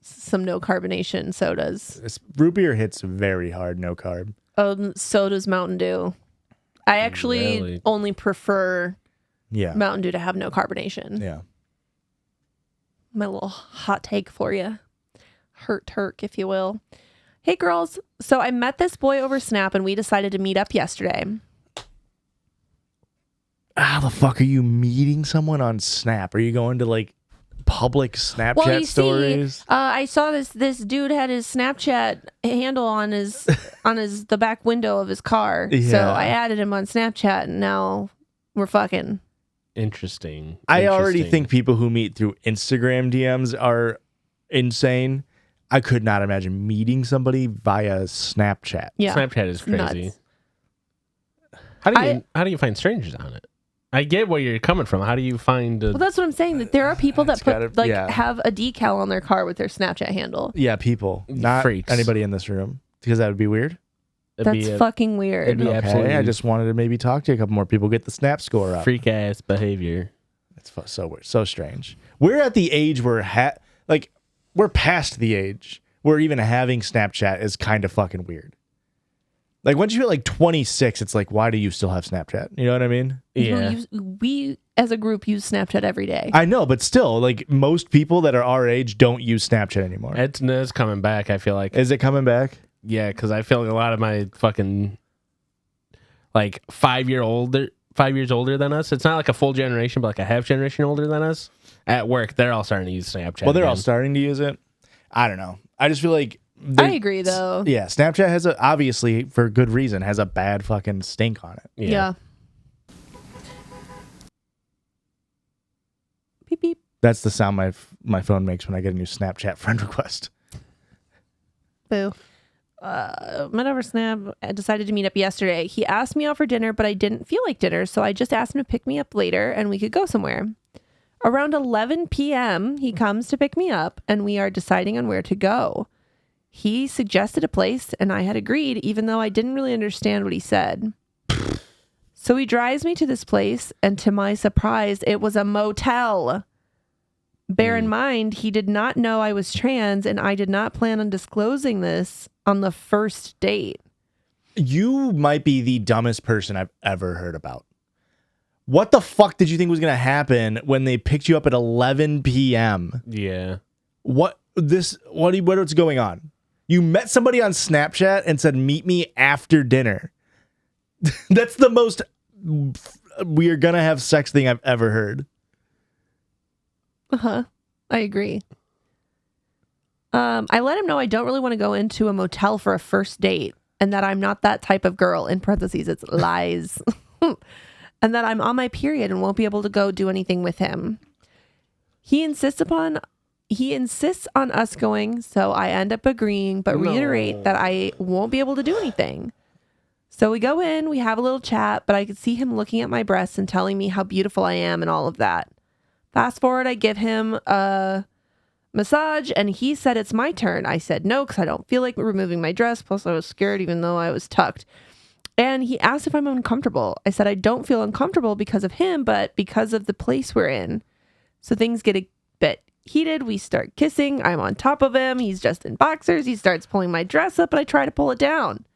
some no carbonation sodas. Root beer hits very hard, no carb. So does Mountain Dew. I actually Really? only prefer Yeah. Mountain Dew to have no carbonation. Yeah. My little hot take for you. Hurt Turk, if you will. Hey, girls. So I met this boy over Snap and we decided to meet up yesterday. How the fuck are you meeting someone on Snap? Are you going to like public Snapchat Well, you stories? see, I saw this dude had his Snapchat handle on the back window of his car. So Yeah. I added him on Snapchat and now we're fucking. Interesting. I already think people who meet through Instagram DMs are insane. I could not imagine meeting somebody via Snapchat. Yeah. Snapchat is crazy. Nuts. How do you find strangers on it? I get where you're coming from. How do you find? Well, that's what I'm saying. That there are people that It's gotta- yeah. have a decal on their car with their Snapchat handle. Yeah, people, not Freaks. anybody in this room, because that would be weird. That's fucking weird. it'd be Okay, absolutely I just wanted to maybe talk to a couple more people, get the Snap score up. freak ass behavior. It's so weird, so strange. We're at the age where we're past the age where even having Snapchat is kind of fucking weird. Like once you hit like 26, it's like, why do you still have Snapchat? You know what I mean? Yeah. We as a group use Snapchat every day. I know, but still, like most people that are our age don't use Snapchat anymore. It's coming back. I feel like. Is it coming back? Yeah, because I feel like a lot of my fucking like 5 years older than us. It's not like a full generation, but like a half generation older than us. At work, they're all starting to use Snapchat. Well, they're all again. starting to use it. I don't know. I just feel like I agree, though. Yeah, Snapchat has obviously for good reason has a bad fucking stink on it. Yeah. Beep beep. That's the sound my phone makes when I get a new Snapchat friend request. Boo. Met over Snap. I decided to meet up yesterday. He asked me out for dinner, but I didn't feel like dinner, so I just asked him to pick me up later and we could go somewhere. Around 11 p.m., he comes to pick me up and we are deciding on where to go. He suggested a place and I had agreed, even though I didn't really understand what he said. So he drives me to this place, and to my surprise, it was a motel. Bear in mind, he did not know I was trans, and I did not plan on disclosing this on the first date. You might be the dumbest person I've ever heard about. What the fuck did you think was going to happen when they picked you up at 11 p.m.? Yeah. What's going on? You met somebody on Snapchat and said, meet me after dinner. That's the most we are gonna have sex thing I've ever heard. Uh-huh. I agree. I let him know I don't really want to go into a motel for a first date and that I'm not that type of girl. In parentheses, it's lies. And that I'm on my period and won't be able to go do anything with him. He insists on us going, so I end up agreeing, but reiterate that I won't be able to do anything. So we go in, we have a little chat, but I could see him looking at my breasts and telling me how beautiful I am and all of that. Fast forward, I give him a massage and he said it's my turn. I said no, because I don't feel like removing my dress. Plus I was scared even though I was tucked. And he asked if I'm uncomfortable. I said I don't feel uncomfortable because of him, but because of the place we're in. So things get a bit heated. We start kissing. I'm on top of him. He's just in boxers. He starts pulling my dress up, but I try to pull it down.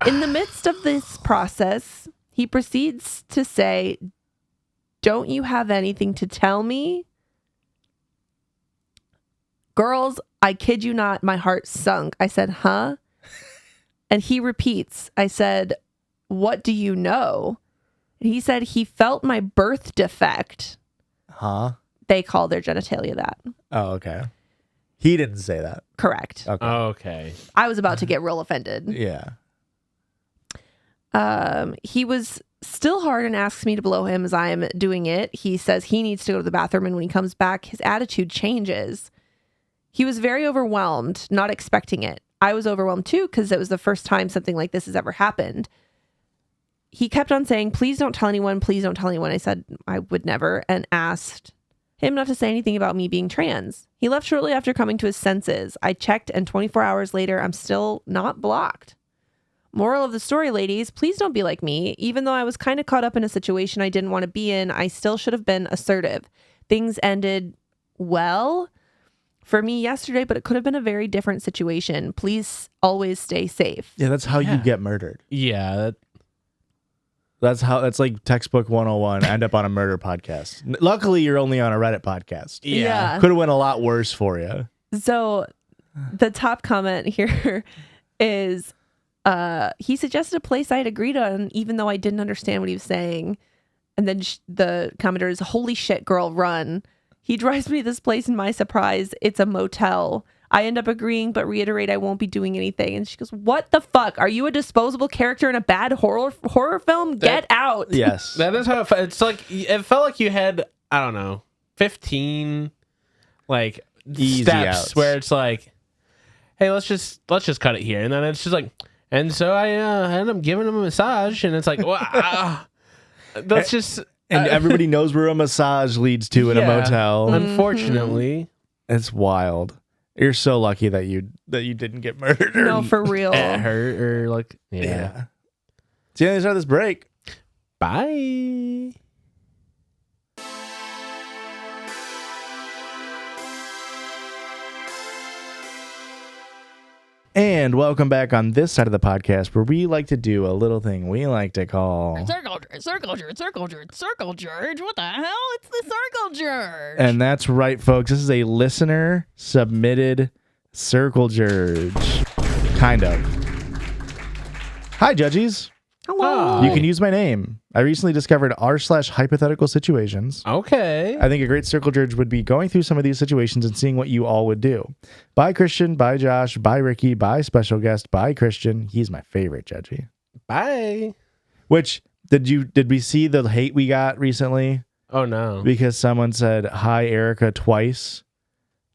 In the midst of this process, he proceeds to say, "Don't you have anything to tell me?" Girls, I kid you not, my heart sunk. I said, huh? And he repeats. I said, what do you know? And he said he felt my birth defect. Huh? They call their genitalia that. Oh, okay. He didn't say that. Correct. Okay. I was about to get real offended. Yeah. He was still hard and asks me to blow him as I am doing it. He says he needs to go to the bathroom, and when he comes back, his attitude changes. He was very overwhelmed, not expecting it. I was overwhelmed too, because it was the first time something like this has ever happened. He kept on saying, please don't tell anyone. Please don't tell anyone. I said I would never, and asked him not to say anything about me being trans. He left shortly after coming to his senses. I checked, and 24 hours later, I'm still not blocked. Moral of the story, ladies, please don't be like me. Even though I was kind of caught up in a situation I didn't want to be in, I still should have been assertive. Things ended well for me yesterday, but it could have been a very different situation. Please always stay safe. Yeah, that's how you get murdered. Yeah. That's like textbook 101. End up on a murder podcast. Luckily, you're only on a Reddit podcast. Yeah. Could have went a lot worse for you. So the top comment here is, he suggested a place I'd agreed on, even though I didn't understand what he was saying. And then the commenter is, holy shit, girl, run. He drives me to this place, and my surprise, it's a motel. I end up agreeing, but reiterate I won't be doing anything. And she goes, what the fuck? Are you a disposable character in a bad horror film? Get out. Yes. That is how it felt. It's like, it felt like you had, I don't know, 15 like Easy steps outs. where it's like, hey, let's just cut it here. And then it's just like, and so I ended up giving him a massage, and it's like, well, let's just. And everybody knows where a massage leads to in a motel. Unfortunately. It's wild. You're so lucky that you didn't get murdered. No, for real. It hurt, or like, yeah. See you on the other side of this break. Bye. And welcome back on this side of the podcast, where we like to do a little thing we like to call Circle Jurdge. What the hell? It's the Circle Jurdge. And that's right, folks. This is a listener submitted circle Jurdge. Kind of. Hi, Judgies. Hello. You can use my name. I recently discovered r/hypothetical situations. Okay. I think a great circle Jurdge would be going through some of these situations and seeing what you all would do. Bye, Christian. Bye, Josh. Bye, Ricky. Bye, special guest. Bye, Christian. He's my favorite, Judgy. Bye. Which, did we see the hate we got recently? Oh, no. Because someone said, hi, Erika, twice.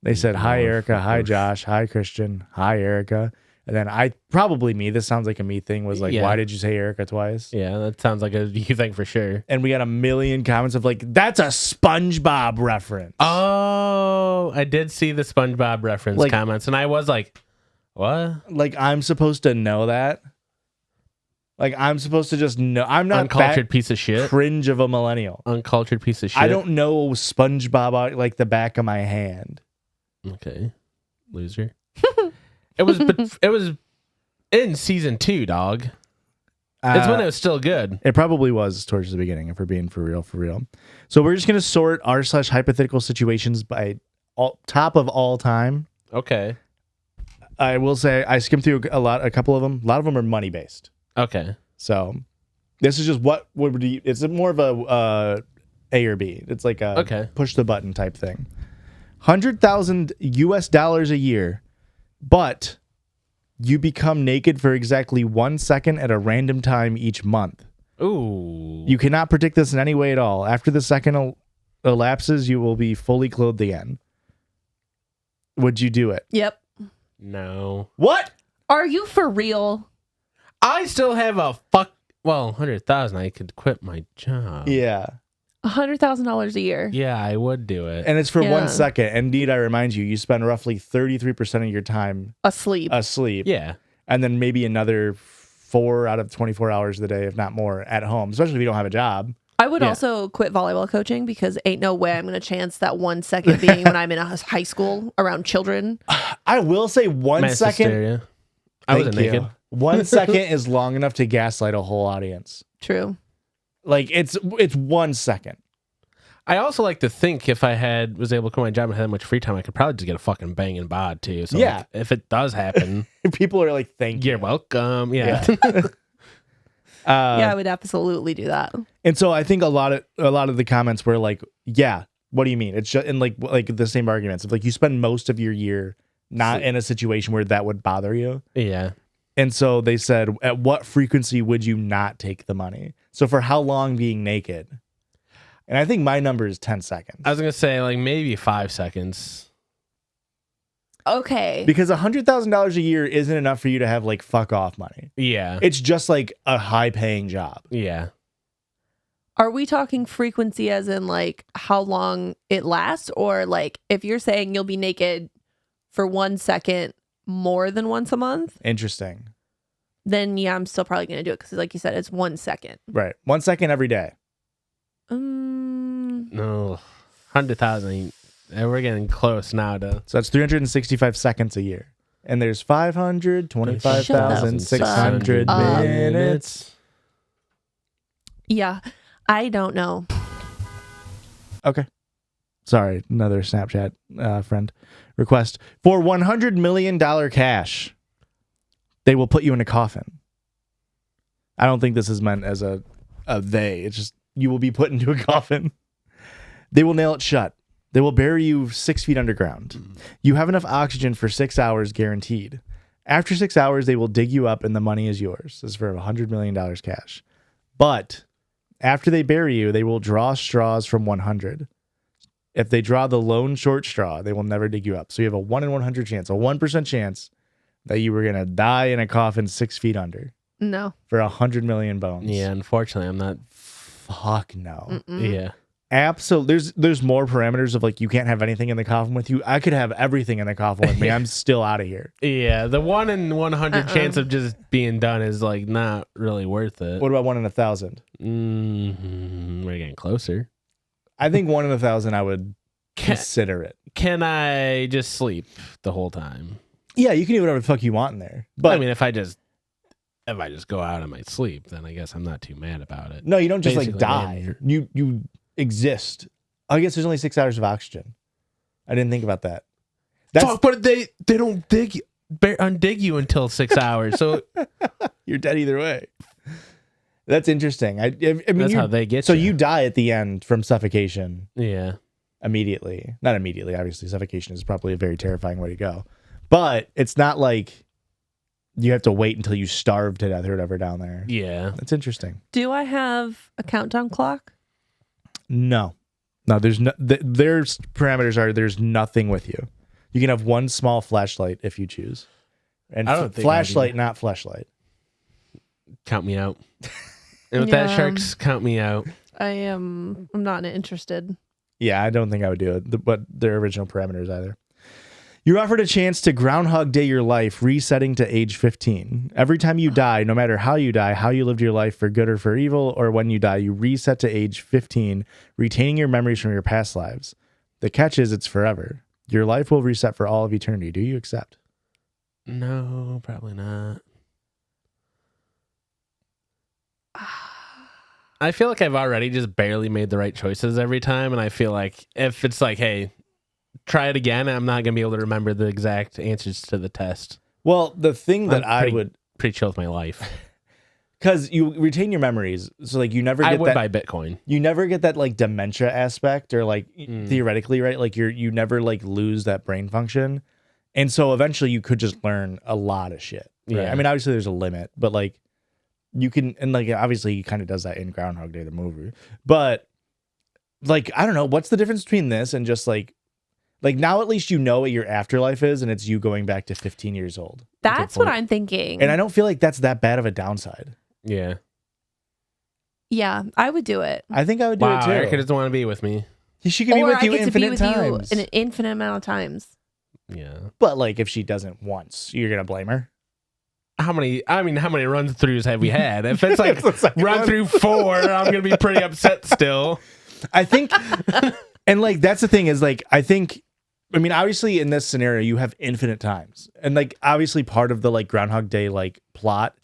They said, hi, Erika. Hi, Josh. Hi, Christian. Hi, Erika. And then probably me, this sounds like a me thing, was like, Yeah. why did you say Erika twice? Yeah, that sounds like a you thing for sure. And we got a million comments of like, that's a SpongeBob reference. Oh, I did see the SpongeBob reference Like- comments, and I was like, what? Like, I'm supposed to know that? Like, I'm supposed to just know. I'm not Uncultured that piece of shit. cringe of a millennial. Uncultured piece of shit. I don't know SpongeBob out like the back of my hand. Okay. Loser. It was in season 2, dog. It's when it was still good. It probably was towards the beginning, if we're being for real. So we're just going to sort r/hypothetical situations by top of all time. Okay. I will say I skimmed through a couple of them. A lot of them are money based. Okay. So this is just what would be. It's more of a A or B. It's like a push the button type thing. $100,000 a year, but you become naked for exactly 1 second at a random time each month. Ooh. You cannot predict this in any way at all. After the second elapses, you will be fully clothed again. Would you do it? Yep. No. What? Are you for real? I still have a 100,000. I could quit my job. Yeah. $100,000 a year. Yeah, I would do it. And it's for 1 second. Indeed, I remind you, you spend roughly 33% of your time asleep. Yeah. And then maybe another 4 out of 24 hours of the day, if not more, at home, especially if you don't have a job. I would also quit volleyball coaching because ain't no way I'm going to chance that 1 second being when I'm in a high school around children. I will say 1 second. Hysteria. I wasn't naked. 1 second is long enough to gaslight a whole audience. True. Like it's 1 second. I also like to think if I was able to quit my job and had that much free time, I could probably just get a fucking banging bod too. So yeah, like, if it does happen, people are like, "Thank you, you're welcome." Yeah. Yeah, I would absolutely do that. And so I think a lot of the comments were like, "Yeah, what do you mean?" It's just in like the same arguments of like you spend most of your year not in a situation where that would bother you. Yeah. And so they said, at what frequency would you not take the money? So for how long being naked? And I think my number is 10 seconds. I was going to say like maybe 5 seconds. Okay. Because $100,000 a year isn't enough for you to have like fuck off money. Yeah. It's just like a high paying job. Yeah. Are we talking frequency as in like how long it lasts? Or like if you're saying you'll be naked for 1 second more than once a month? Interesting. Then yeah, I'm still probably going to do it because like you said, it's 1 second. Right. 1 second every day. No. 100,000. We're getting close now to. So that's 365 seconds a year. And there's 525,600 minutes. Yeah. I don't know. Okay. Sorry, another Snapchat friend request. For $100 million cash, they will put you in a coffin. I don't think this is meant as a they. It's just you will be put into a coffin. They will nail it shut. They will bury you 6 feet underground. You have enough oxygen for 6 hours guaranteed. After 6 hours, they will dig you up and the money is yours. This is for $100 million cash. But after they bury you, they will draw straws from 100. If they draw the lone short straw, they will never dig you up. So you have a 1 in 100 chance, a 1% chance that you were going to die in a coffin 6 feet under. No. For 100 million bones. Yeah, unfortunately, I'm not. Fuck no. Mm-mm. Yeah. Absolutely. There's more parameters of like you can't have anything in the coffin with you. I could have everything in the coffin with me. I'm still out of here. Yeah, the 1 in 100 chance of just being done is like not really worth it. What about 1 in 1,000? We're getting closer. I think 1 in 1,000 I would consider it. Can I just sleep the whole time? Yeah, you can do whatever the fuck you want in there. But I mean, if I just go out and might sleep, then I guess I'm not too mad about it. no, you don't just like Basically, die. You exist. I guess there's only 6 hours of oxygen. I didn't think about that. Fuck, but they don't undig you until 6 hours, so you're dead either way. That's interesting. I mean, that's how they get so you. you die at the end from suffocation. Yeah. Immediately. Not immediately, obviously. Suffocation is probably a very terrifying way to go. But it's not like you have to wait until you starve to death or whatever down there. Yeah. That's interesting. Do I have a countdown clock? No, there's no. There's parameters are there's nothing with you. You can have one small flashlight if you choose, and I don't think flashlight, not fleshlight. Count me out. And with that, sharks, count me out. I'm not interested. Yeah, I don't think I would do it. But their original parameters either. You're offered a chance to Groundhog Day your life, resetting to age 15. Every time you die, no matter how you die, how you lived your life for good or for evil, or when you die, you reset to age 15, retaining your memories from your past lives. The catch is it's forever. Your life will reset for all of eternity. Do you accept? No, probably not. I feel like I've already just barely made the right choices every time, and I feel like if it's like, hey, try it again, I'm not going to be able to remember the exact answers to the test. Well, the thing that I would pretty chill with my life. Because you retain your memories, so like you never get I would that. buy Bitcoin. You never get that like dementia aspect, or like theoretically, right? Like you never like lose that brain function, and so eventually you could just learn a lot of shit. Right? Yeah. I mean, obviously there's a limit, but like you can, and like obviously he kind of does that in Groundhog Day, the movie. But like I don't know, what's the difference between this and just like now at least you know what your afterlife is, and it's you going back to 15 years old. That's what I'm thinking. And I don't feel like that's that bad of a downside. Yeah. Yeah, I would do it. I think I would do it too. Erica doesn't want to be with me. She can be with I you get to be infinite with times. you an infinite amount of times. Yeah. But like if she doesn't once, you're gonna blame her. How many run throughs have we had? If it's like It's the second run one. through 4, I'm gonna be pretty upset still. I think, and like that's the thing is like I mean obviously in this scenario you have infinite times, and like obviously part of the like Groundhog Day like plot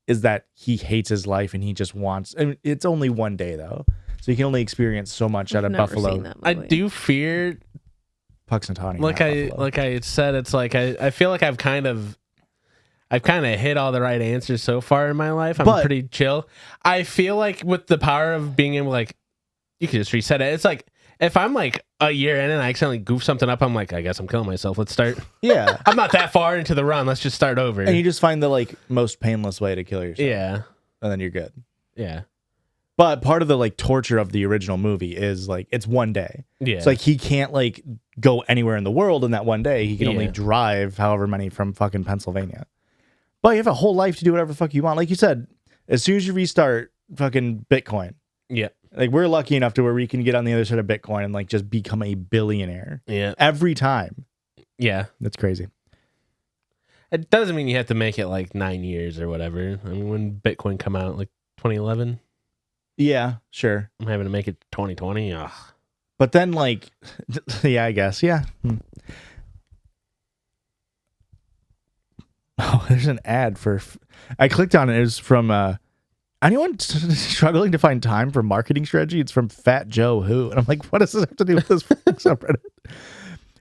is that he hates his life and he just wants. I mean, it's only one day though, so you can only experience so much out of Never seen Buffalo. that I movie. do fear, Puxatawny, like I said, it's like I feel like I've kind of hit all the right answers so far in my life. I'm But- pretty chill. I feel like with the power of being able, like, you can just reset it. It's like if I'm like a year in and I accidentally goof something up, I'm like, I guess I'm killing myself. Let's start. Yeah, I'm not that far into the run. Let's just start over. and you just find the like most painless way to kill yourself. Yeah. And then you're good. Yeah. But part of the like torture of the original movie is like it's one day. Yeah. It's like he can't like go anywhere in the world in that one day. He can only Yeah. drive however many from fucking Pennsylvania. But you have a whole life to do whatever the fuck you want. Like you said, as soon as you restart fucking Bitcoin, yeah. like we're lucky enough to where we can get on the other side of Bitcoin and like just become a billionaire Yeah. every time. Yeah. That's crazy. It doesn't mean you have to make it like 9 years or whatever. I mean, when Bitcoin come out, like 2011, Yeah, sure. I'm having to make it 2020. Ugh. But then like, yeah, I guess. Yeah. Oh, there's an ad for. I clicked on it. It was from anyone struggling to find time for marketing strategy. It's from Fat Joe Who, and I'm like, what does this have to do with this subreddit?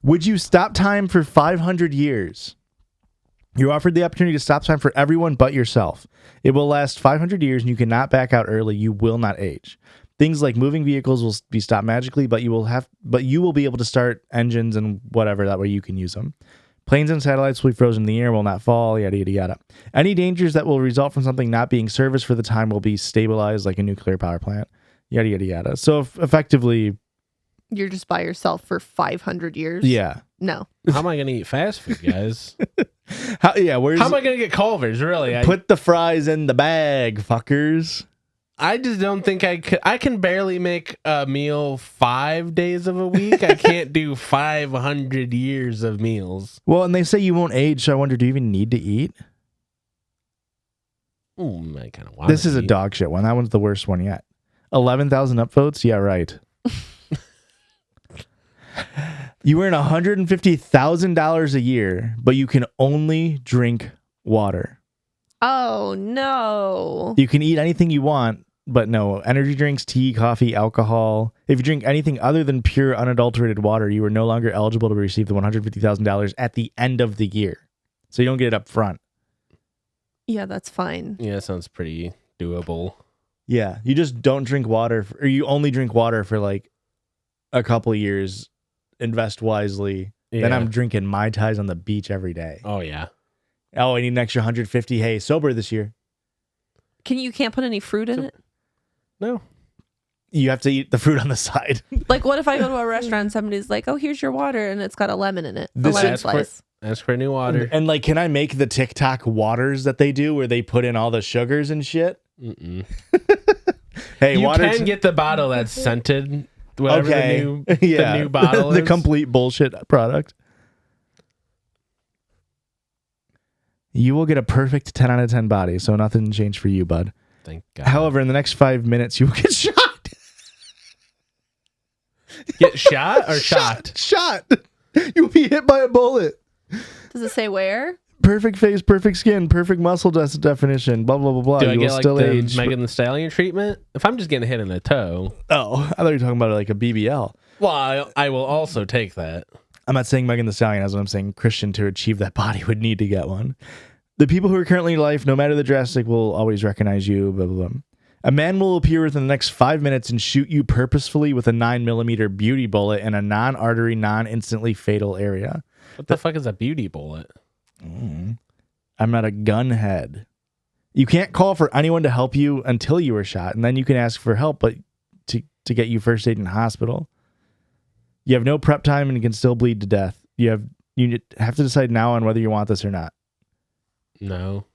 Would you stop time for 500 years? You're offered the opportunity to stop time for everyone but yourself. It will last 500 years, and you cannot back out early. You will not age. Things like moving vehicles will be stopped magically, but you will be able to start engines and whatever. That way you can use them. Planes and satellites will be frozen in the air, will not fall, yada, yada, yada. Any dangers that will result from something not being serviced for the time will be stabilized like a nuclear power plant, yada, yada, yada. So effectively, You're just by yourself for 500 years? yeah. No. How am I going to eat fast food, guys? How am How am I going to get Culver's, really? Put the fries in the bag, fuckers. I just don't think I could. I can barely make a meal 5 days of a week. I can't do 500 years of meals. Well, and they say you won't age, so I wonder, do you even need to eat? Ooh, I kind of want This is a dog shit one. That one's the worst one yet. 11,000 upvotes? Yeah, right. You earn $150,000 a year, but you can only drink water. Oh, no. You can eat anything you want, but no energy drinks, tea, coffee, alcohol. If you drink anything other than pure, unadulterated water, you are no longer eligible to receive the $150,000 at the end of the year. So you don't get it up front. Yeah, that's fine. Yeah, sounds pretty doable. Yeah, you just don't drink water, or you only drink water for like a couple years. Invest wisely. Yeah. Then I'm drinking Mai Tais on the beach every day. Oh, yeah. Oh, I need an extra 150. Hey, sober this year. You can't put any fruit in it? No. You have to eat the fruit on the side. Like, what if I go to a restaurant and somebody's like, oh, here's your water, and it's got a lemon in it? A This lemon is slice. Ask for new water. And like, can I make the TikTok waters that they do where they put in all the sugars and shit? Mm-mm. Hey, You water. can get the bottle that's scented. Whatever okay. the new bottle the is. complete bullshit product. You will get a perfect 10 out of 10 body, so nothing changed for you, bud. Thank God. However, in the next 5 minutes, you will get shot. Get shot or shocked? Shot. You'll be hit by a bullet. Does it say where? Perfect face, perfect skin, perfect muscle definition, blah, blah, blah, blah. Do I You get will like still the age. Megan Thee Stallion treatment? If I'm just getting hit in the toe, Oh, I thought you were talking about like a BBL. well, I will also take that. I'm not saying Megan Thee Stallion, as I'm saying Christian to achieve that body would need to get one. The people who are currently in life, no matter the drastic, will always recognize you, blah, blah, blah. A man will appear within the next 5 minutes and shoot you purposefully with a 9mm beauty bullet in a non-artery, non-instantly fatal area. What the fuck is a beauty bullet? I'm not a gunhead. You can't call for anyone to help you until you were shot, and then you can ask for help, but to get you first aid in the hospital. You have no prep time and you can still bleed to death. You have to decide now on whether you want this or not. No.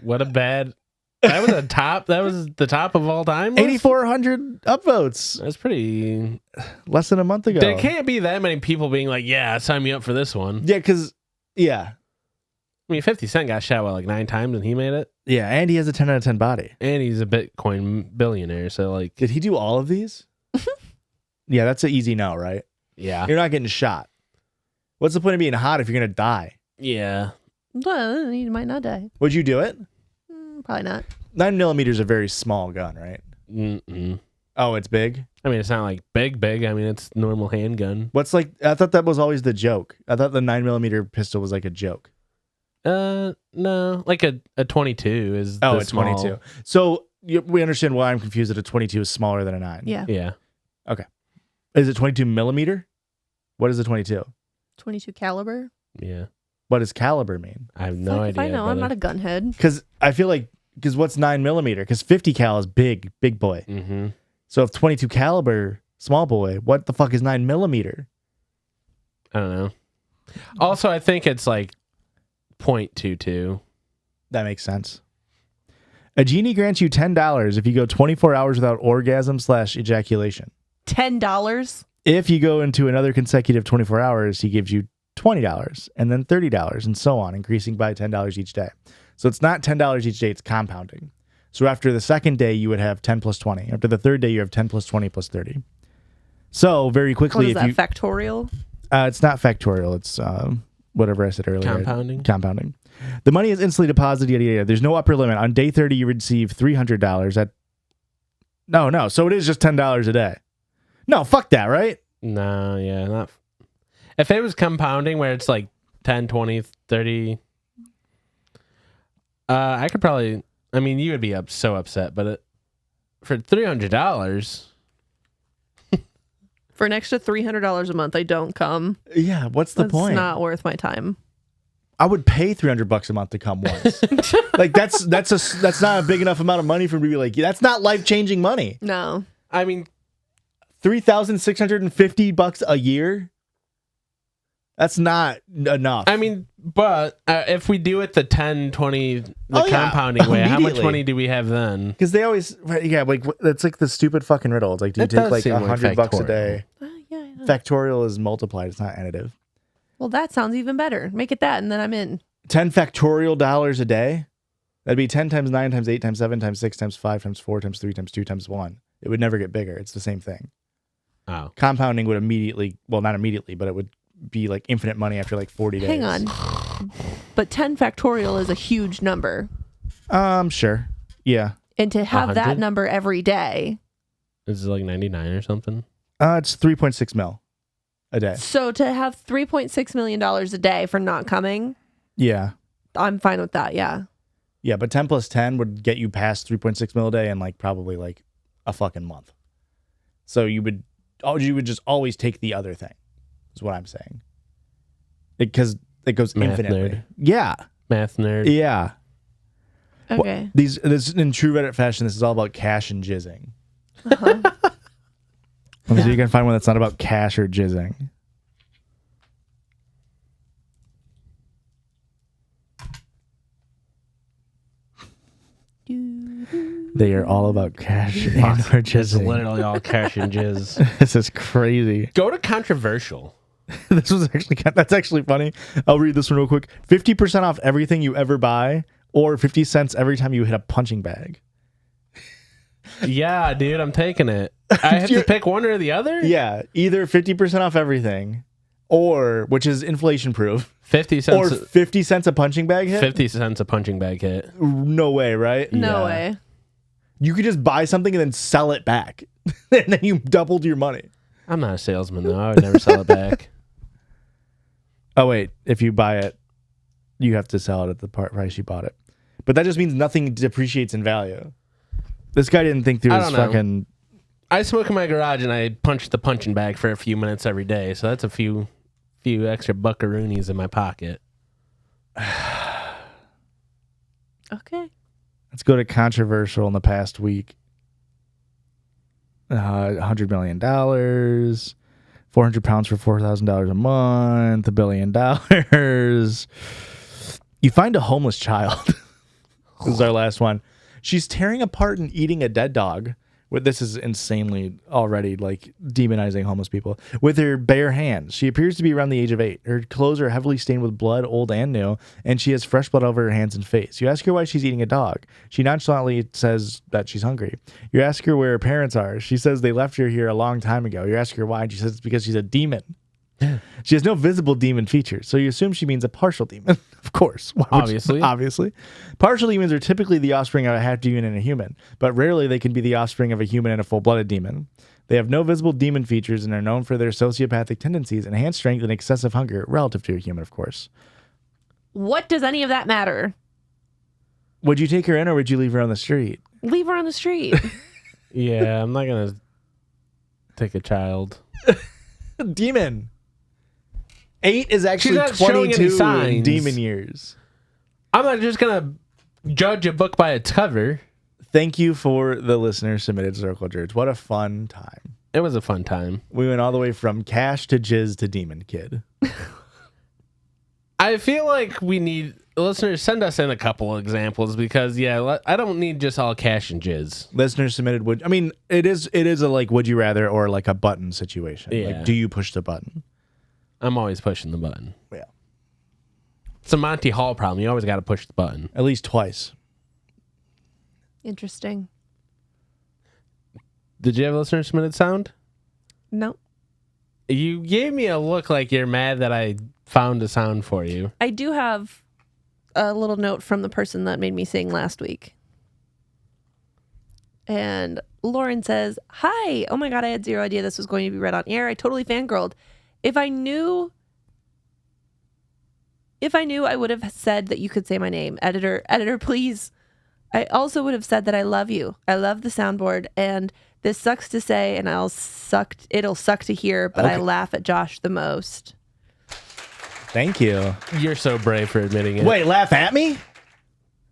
What a bad... That was the top of all time? 8,400 upvotes. That's pretty... Less than a month ago. There can't be that many people being like, yeah, sign me up for this one. Yeah, because... Yeah. I mean, 50 Cent got shot, like 9 times and he made it? Yeah, and he has a 10 out of 10 body. And he's a Bitcoin billionaire, so like... Did he do all of these? Yeah, that's an easy no, right? Yeah. You're not getting shot. What's the point of being hot if you're going to die? Yeah. Well, you might not die. Would you do it? Probably not. 9mm is a very small gun, right? Mm-mm. Oh, it's big? I mean, it's not like big. I mean, it's normal handgun. What's like... I thought that was always the joke. I thought the 9mm pistol was like a joke. No. Like a 22 is Oh, the it's small. 22. So we understand why I'm confused that a 22 is smaller than a 9. Yeah. Yeah. Is it 22mm? What is a 22? 22 caliber. Yeah. What does caliber mean? I have no Fuck idea. if I know. I'm not a gunhead. Because I feel like... Because what's 9mm? Because 50 cal is big boy. Mm-hmm. So if 22 caliber, small boy, what the fuck is 9mm? I don't know. Also, I think it's like 0.22. That makes sense. A genie grants you $10 if you go 24 hours without orgasm/ejaculation. $10. If you go into another consecutive 24 hours, he gives you $20 and then $30 and so on, increasing by $10 each day. So it's not $10 each day, it's compounding. So after the second day, you would have 10 plus 20. After the third day, you have 10 plus 20 plus 30. So very quickly, What is that, factorial? It's not factorial. It's whatever I said earlier. Compounding. The money is instantly deposited. Yada, yada. There's no upper limit. On day 30, you receive $300. No. So it is just $10 a day. No, fuck that, right? No, yeah, not. If it was compounding where it's like 10, 20, 30, I could probably. I mean, you would be so upset, but for $300. For an extra $300 a month, I don't come. Yeah, what's the point? It's not worth my time. I would pay $300 a month to come once. Like that's not a big enough amount of money for me to be like, that's not life-changing money. No. I mean, $3,650 a year. That's not enough. I mean, but if we do it the 10, 20, compounding way, how much money do we have then? Because they always, yeah, like it's like the stupid fucking riddle. It's like, do you take like $100 a day? Yeah, I know. Factorial is multiplied. It's not additive. Well, that sounds even better. Make it that, and then I'm in. 10 factorial dollars a day. That'd be 10 times 9 times 8 times 7 times 6 times 5 times 4 times 3 times 2 times 1. It would never get bigger. It's the same thing. Oh. Compounding would immediately, well, not immediately, but it would be like infinite money after like 40 days. Hang on. But 10 factorial is a huge number. Sure. Yeah. And to have 100? that number every day. Is it like 99 or something? It's 3.6 mil a day. So to have $3.6 million a day for not coming, Yeah. I'm fine with that. Yeah. Yeah, but 10 plus 10 would get you past 3.6 mil a day in like probably like a fucking month. So you would just always take the other thing, is what I'm saying. Because it goes Math infinitely. nerd. Yeah. Math nerd. Yeah. Okay. This in true Reddit fashion, this is all about cash and jizzing. Uh-huh. Let me see if you can find one that's not about cash or jizzing. They are all about cash and or It's jizzing. literally all cash and jizz. This is crazy. Go to controversial. That's actually funny. I'll read this one real quick. 50% off everything you ever buy, or 50 cents every time you hit a punching bag. Yeah, dude, I'm taking it. I have to pick one or the other? Yeah, either 50% off everything, or, which is inflation proof, 50 or cents. 50 cents a punching bag hit. 50 cents a punching bag hit. No way, right? No Yeah. way. You could just buy something and then sell it back, and then you doubled your money. I'm not a salesman, though. I would never sell it back. Oh, wait. If you buy it, you have to sell it at the price you bought it. But that just means nothing depreciates in value. This guy didn't think through his fucking... I smoke in my garage and I punch the punching bag for a few minutes every day. So that's a few extra buckaroonies in my pocket. Okay. Let's go to controversial in the past week. $100 million, 400 pounds for $4,000 a month, $1 billion. You find a homeless child. This is our last one. She's tearing apart and eating a dead dog. This is insanely already like demonizing homeless people with her bare hands. She appears to be around the age of 8. Her clothes are heavily stained with blood, old and new, and she has fresh blood over her hands and face. You ask her why she's eating a dog. She nonchalantly says that she's hungry. You ask her where her parents are. She says they left her here a long time ago. You ask her why, and she says it's because she's a demon. She has no visible demon features, so you assume she means a partial demon. Of course. Obviously. Partial demons are typically the offspring of a half demon and a human, but rarely they can be the offspring of a human and a full-blooded demon. They have no visible demon features and are known for their sociopathic tendencies, enhanced strength, and excessive hunger, relative to a human, of course. What does any of that matter? Would you take her in or would you leave her on the street? Leave her on the street. Yeah, I'm not going to take a child. Demon. 8 is actually She's not 22 signs. demon years. I'm not just going to judge a book by its cover. Thank you for the listener submitted circle, Jurdge. What a fun time. It was a fun time. We went all the way from cash to jizz to demon kid. I feel like we need listeners send us in a couple of examples because I don't need just all cash and jizz. Listeners submitted it is a like would you rather or like a button situation. Yeah. Like do you push the button? I'm always pushing the button. Yeah. It's a Monty Hall problem. You always got to push the button. At least twice. Interesting. Did you have a listener submitted sound? No. You gave me a look like you're mad that I found a sound for you. I do have a little note from the person that made me sing last week. And Lauren says, "Hi. Oh my God, I had zero idea this was going to be read on air. I totally fangirled. If I knew, I would have said that you could say my name. Editor, please. I also would have said that I love you. I love the soundboard, and this sucks to say, and it'll suck to hear, but I laugh at Josh the most." Thank you. You're so brave for admitting it. Wait, laugh at me?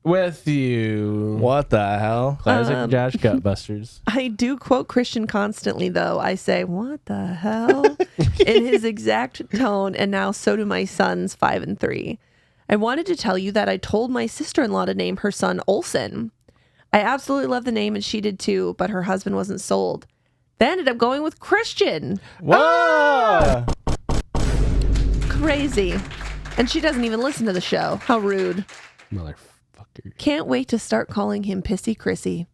With you. What the hell? Classic Josh Gutbusters. I do quote Christian constantly, though. I say, "What the hell?" in his exact tone, and now so do my sons, 5 and 3. I wanted to tell you that I told my sister-in-law to name her son Olsen. I absolutely love the name, and she did too, but her husband wasn't sold. They ended up going with Christian. Whoa! Crazy. And she doesn't even listen to the show. How rude. Motherfucker. Can't wait to start calling him Pissy Chrissy.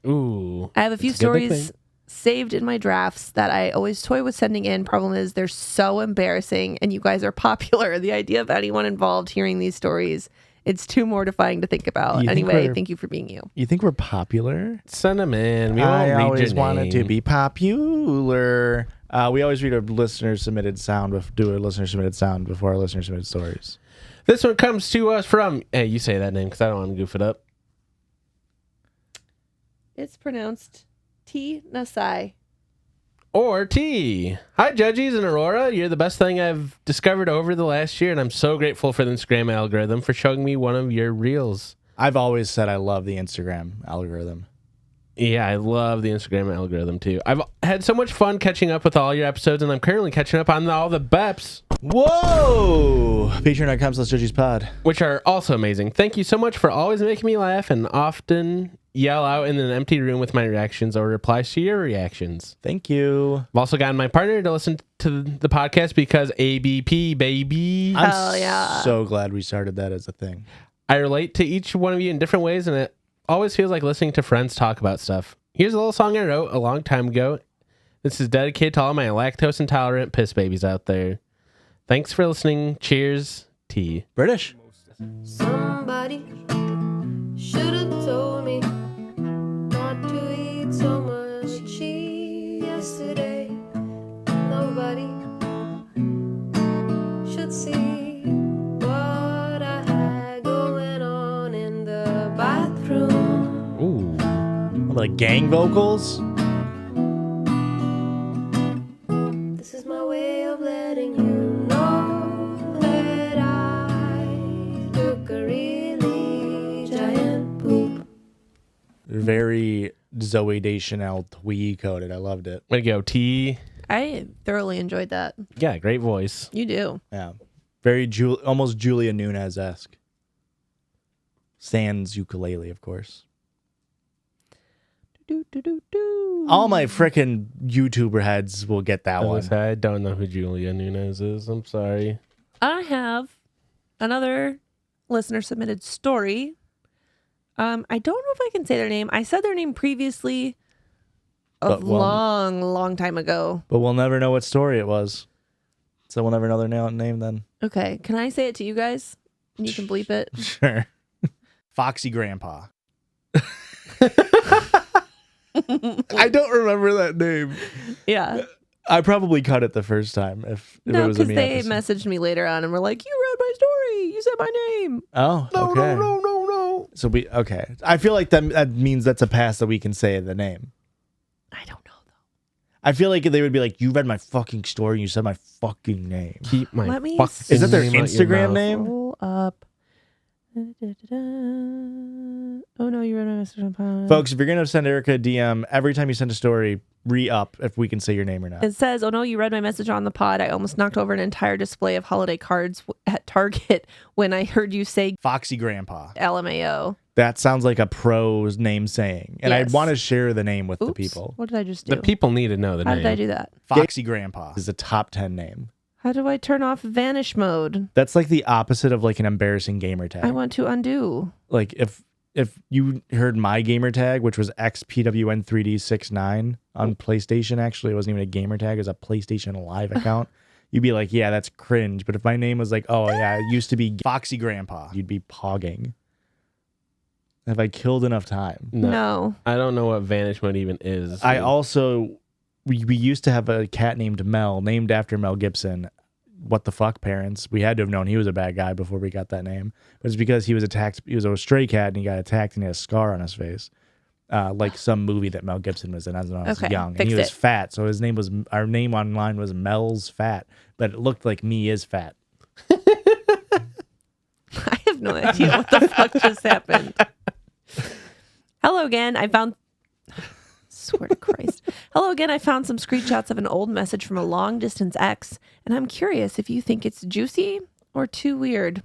Ooh. I have a few that's a good stories saved in my drafts that I always toy with sending in. Problem is they're so embarrassing and you guys are popular. The idea of anyone involved hearing these stories, it's too mortifying to think about. Anyway, thank you for being you. You think we're popular? Send them in. We I won't read always your wanted to name. be popular. We always read a listener submitted sound, do a listener submitted sound before our listener submitted stories. This one comes to us from, hey, you say that name because I don't want to goof it up. It's pronounced T Nasai. Or T. Hi, Judgies and Aurora. You're the best thing I've discovered over the last year, and I'm so grateful for the Instagram algorithm for showing me one of your reels. I've always said I love the Instagram algorithm. Yeah, I love the Instagram algorithm too. I've had so much fun catching up with all your episodes, and I'm currently catching up on all the BEPs. Whoa! Patreon.com/JudgiesPod. Which are also amazing. Thank you so much for always making me laugh and often yell out in an empty room with my reactions or replies to your reactions. Thank you. I've also gotten my partner to listen to the podcast because ABP, baby. Hell yeah. So glad we started that as a thing. I relate to each one of you in different ways, and it always feels like listening to friends talk about stuff. Here's a little song I wrote a long time ago. This is dedicated to all my lactose intolerant piss babies out there. Thanks for listening. Cheers, T. British. Somebody should have told me not to eat so much cheese yesterday. like gang vocals. This is my way of letting you know that I took a really giant poop. Very Zoe Deschanel twee coded. I loved it. Way to go, T. I thoroughly enjoyed that. Yeah, great voice. You do. Yeah. Very almost Julia Nunez-esque. Sans ukulele, of course. All my frickin' YouTuber heads will get that one. I don't know who Julia Nunez is. I'm sorry. I have another listener submitted story. I don't know if I can say their name. I said their name previously a But we'll- long time ago. But we'll never know what story it was. So we'll never know their name then. Okay. Can I say it to you guys? And you can bleep it. Sure. Foxy Grandpa. I don't remember that name. Yeah. I probably cut it the first time if it No, was a because me they episode. messaged me later on and were like, "You read my story. You said my name." Oh, okay. No. So okay. I feel like that means that's a pass that we can say the name. I don't know though. I feel like they would be like, "You read my fucking story and you said my fucking name." Keep my Let me fucking Is that their name out your Instagram mouth. name? Roll up. Oh no, you read my message on pod. Folks, if you're gonna send Erika a DM every time you send a story, re-up if we can say your name or not. It says, "Oh no, you read my message on the pod. I almost knocked over an entire display of holiday cards at Target when I heard you say Foxy Grandpa. LMAO." That sounds like a pro's name saying, and Yes. I want to share the name with the Oops. people. What did I just do? The people need to know the How name. did I do that? Foxy Grandpa is a top 10 name. How do I turn off vanish mode? That's like the opposite of like an embarrassing gamer tag. I want to undo. Like if you heard my gamer tag, which was XPWN3D69 on PlayStation, actually it wasn't even a gamer tag, it was a PlayStation Live account. You'd be like, yeah, that's cringe. But if my name was like, oh yeah, it used to be Foxy Grandpa, you'd be pogging. Have I killed enough time? No. I don't know what vanish mode even is. I also we used to have a cat named Mel, named after Mel Gibson. What the fuck, parents? We had to have known he was a bad guy before we got that name. But it's because he was attacked. He was a stray cat and he got attacked and he had a scar on his face, like some movie that Mel Gibson was in. As when I was Okay, young, and fixed he was it. fat, so his name was our name online was Mel's Fat, but it looked like me is fat. I have no idea what the fuck just happened. Hello again. I found. Swear to Christ. Hello again. I found some screenshots of an old message from a long distance ex, and I'm curious if you think it's juicy or too weird.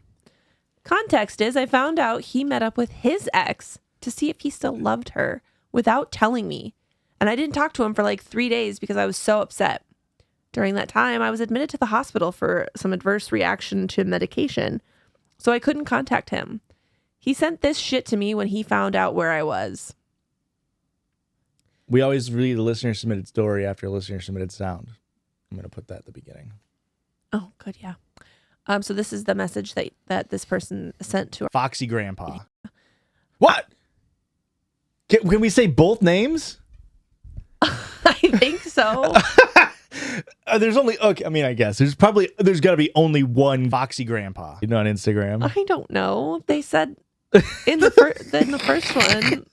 Context is I found out he met up with his ex to see if he still loved her without telling me. And I didn't talk to him for like 3 days because I was so upset. During that time, I was admitted to the hospital for some adverse reaction to medication, so I couldn't contact him. He sent this shit to me when he found out where I was. We always read a listener submitted story after a listener submitted sound. I'm gonna put that at the beginning. Oh, good, yeah. So this is the message that this person sent to her. Foxy Grandpa. What? Can we say both names? I think so. There's only okay. I mean, I guess there's got to be only one Foxy Grandpa. You know, on Instagram. I don't know. They said in the first one.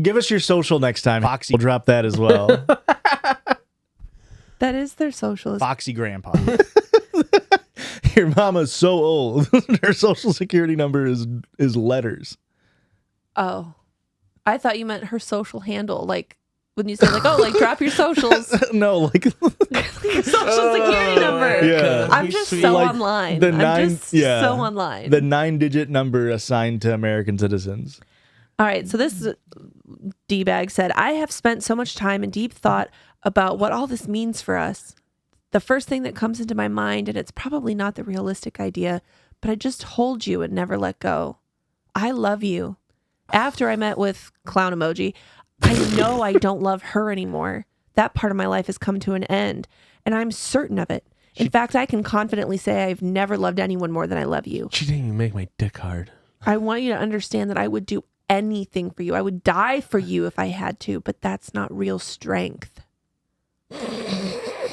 Give us your social next time. Foxy, we'll drop that as well. That is their social. Foxy Grandpa. Your mama's so old. Her social security number is letters. Oh, I thought you meant her social handle. Like when you said like, oh, like drop your socials. No, like Your social security number. Yeah. I'm just so Like online. the I'm just so online. the 9-digit number assigned to American citizens. All right, so this D-bag said, I have spent so much time and deep thought about what all this means for us. The first thing that comes into my mind, and it's probably not the realistic idea, but I just hold you and never let go. I love you. After I met with clown emoji, I know I don't love her anymore. That part of my life has come to an end, and I'm certain of it. In fact, I can confidently say I've never loved anyone more than I love you. She didn't even make my dick hard. I want you to understand that I would do anything for you. I would die for you if I had to, but that's not real strength.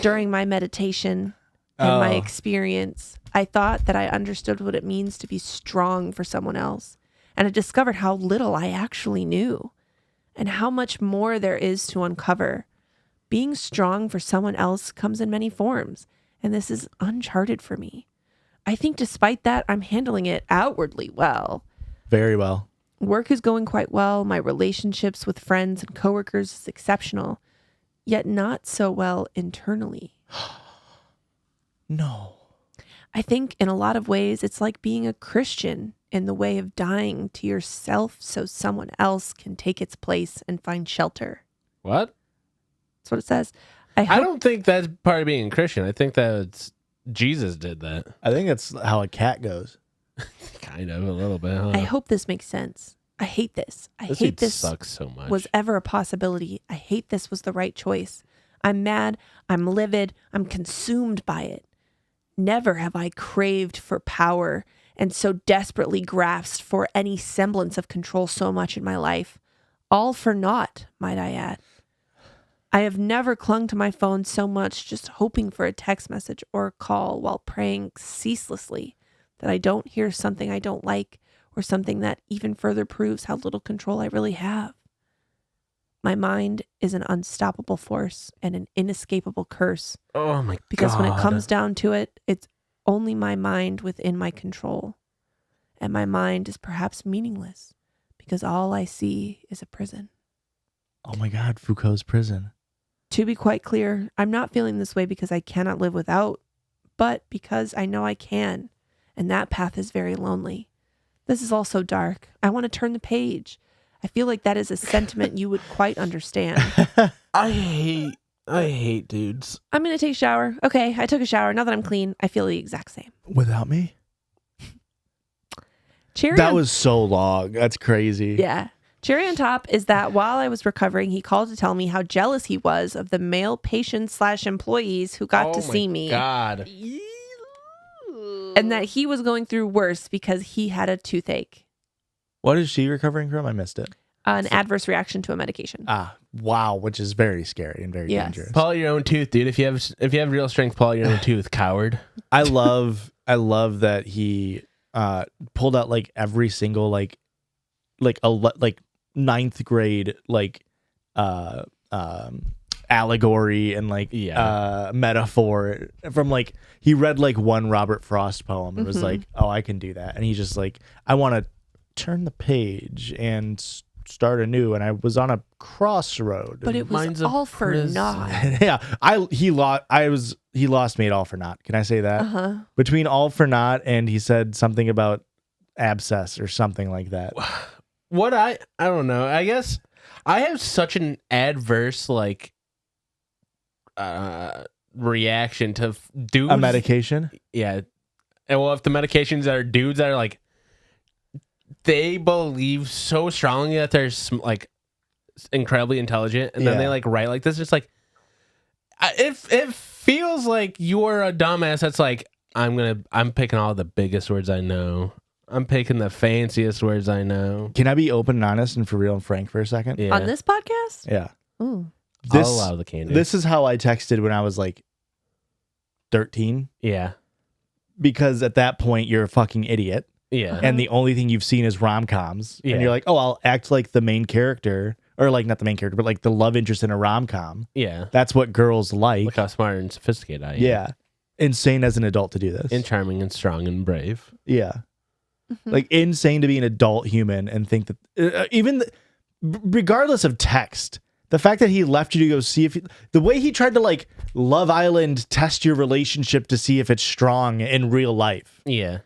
During my meditation and my experience, I thought that I understood what it means to be strong for someone else, and I discovered how little I actually knew. and how much more there is to uncover. Being strong for someone else comes in many forms, and this is uncharted for me. I think despite that, I'm handling it outwardly well. Very well. Work is going quite well. My relationships with friends and coworkers is exceptional, yet not so well internally. No. I think in a lot of ways, it's like being a Christian in the way of dying to yourself so someone else can take its place and find shelter. What? That's what it says. I don't think that's part of being Christian. I think that's Jesus did that. I think that's how a cat goes. Kind of, a little bit, huh? I hope this makes sense. I hate this. I This hate dude this sucks so much. was ever a possibility. I hate this was the right choice. I'm mad. I'm livid. I'm consumed by it. Never have I craved for power and so desperately grasped for any semblance of control so much in my life. All for naught, might I add. I have never clung to my phone so much, just hoping for a text message or a call while praying ceaselessly that I don't hear something I don't like or something that even further proves how little control I really have. My mind is an unstoppable force and an inescapable curse. Oh my God. Because when it comes down to it, it's only my mind within my control. And my mind is perhaps meaningless because all I see is a prison. Oh my God, Foucault's prison. To be quite clear, I'm not feeling this way because I cannot live without, but because I know I can. And that path is very lonely. This is all so dark. I want to turn the page. I feel like that is a sentiment you would quite understand. I hate dudes. I'm going to take a shower. Okay, I took a shower. Now that I'm clean, I feel the exact same. Without me? Cherry That on- was so long. That's crazy. Yeah. Cherry on top is that while I was recovering, he called to tell me how jealous he was of the male patients/employees who got to see me. God. And that he was going through worse because he had a toothache. What is she recovering from? I missed it. An adverse reaction to a medication. Wow, which is very scary and very Yes. dangerous. Pull out your own tooth, dude. If you have real strength, pull out your own tooth, coward. I love that he pulled out like every single like ninth grade allegory and metaphor from like he read like one Robert Frost poem and was like, oh, I can do that, and he's just like, I want to turn the page and start anew, and I was on a crossroad. But it was Mine's a all for prison. naught. Yeah, he lost me at all for naught. Can I say that? Uh-huh. Between all for naught and he said something about abscess or something like that. What I don't know. I guess I have such an adverse reaction to dudes. A medication? Yeah. And well, if the medications are dudes that are like, they believe so strongly that they're like incredibly intelligent, and then they like write like this. It's like, it feels like you're a dumbass. That's like, I'm picking all the biggest words I know. I'm picking the fanciest words I know. Can I be open and honest and for real and frank for a second? Yeah. On this podcast? Yeah. Ooh. I'll allow the candy. This is how I texted when I was like 13. Yeah. Because at that point you're a fucking idiot. Yeah. And the only thing you've seen is rom-coms. Yeah. And you're like, oh, I'll act like the main character, or like not the main character, but like the love interest in a rom-com. Yeah. That's what girls like. Look how smart and sophisticated I am. Yeah. Insane as an adult to do this. And charming and strong and brave. Yeah. Like insane to be an adult human and think that regardless of text, the fact that he left you to go see if the way he tried to like Love Island test your relationship to see if it's strong in real life. Yeah.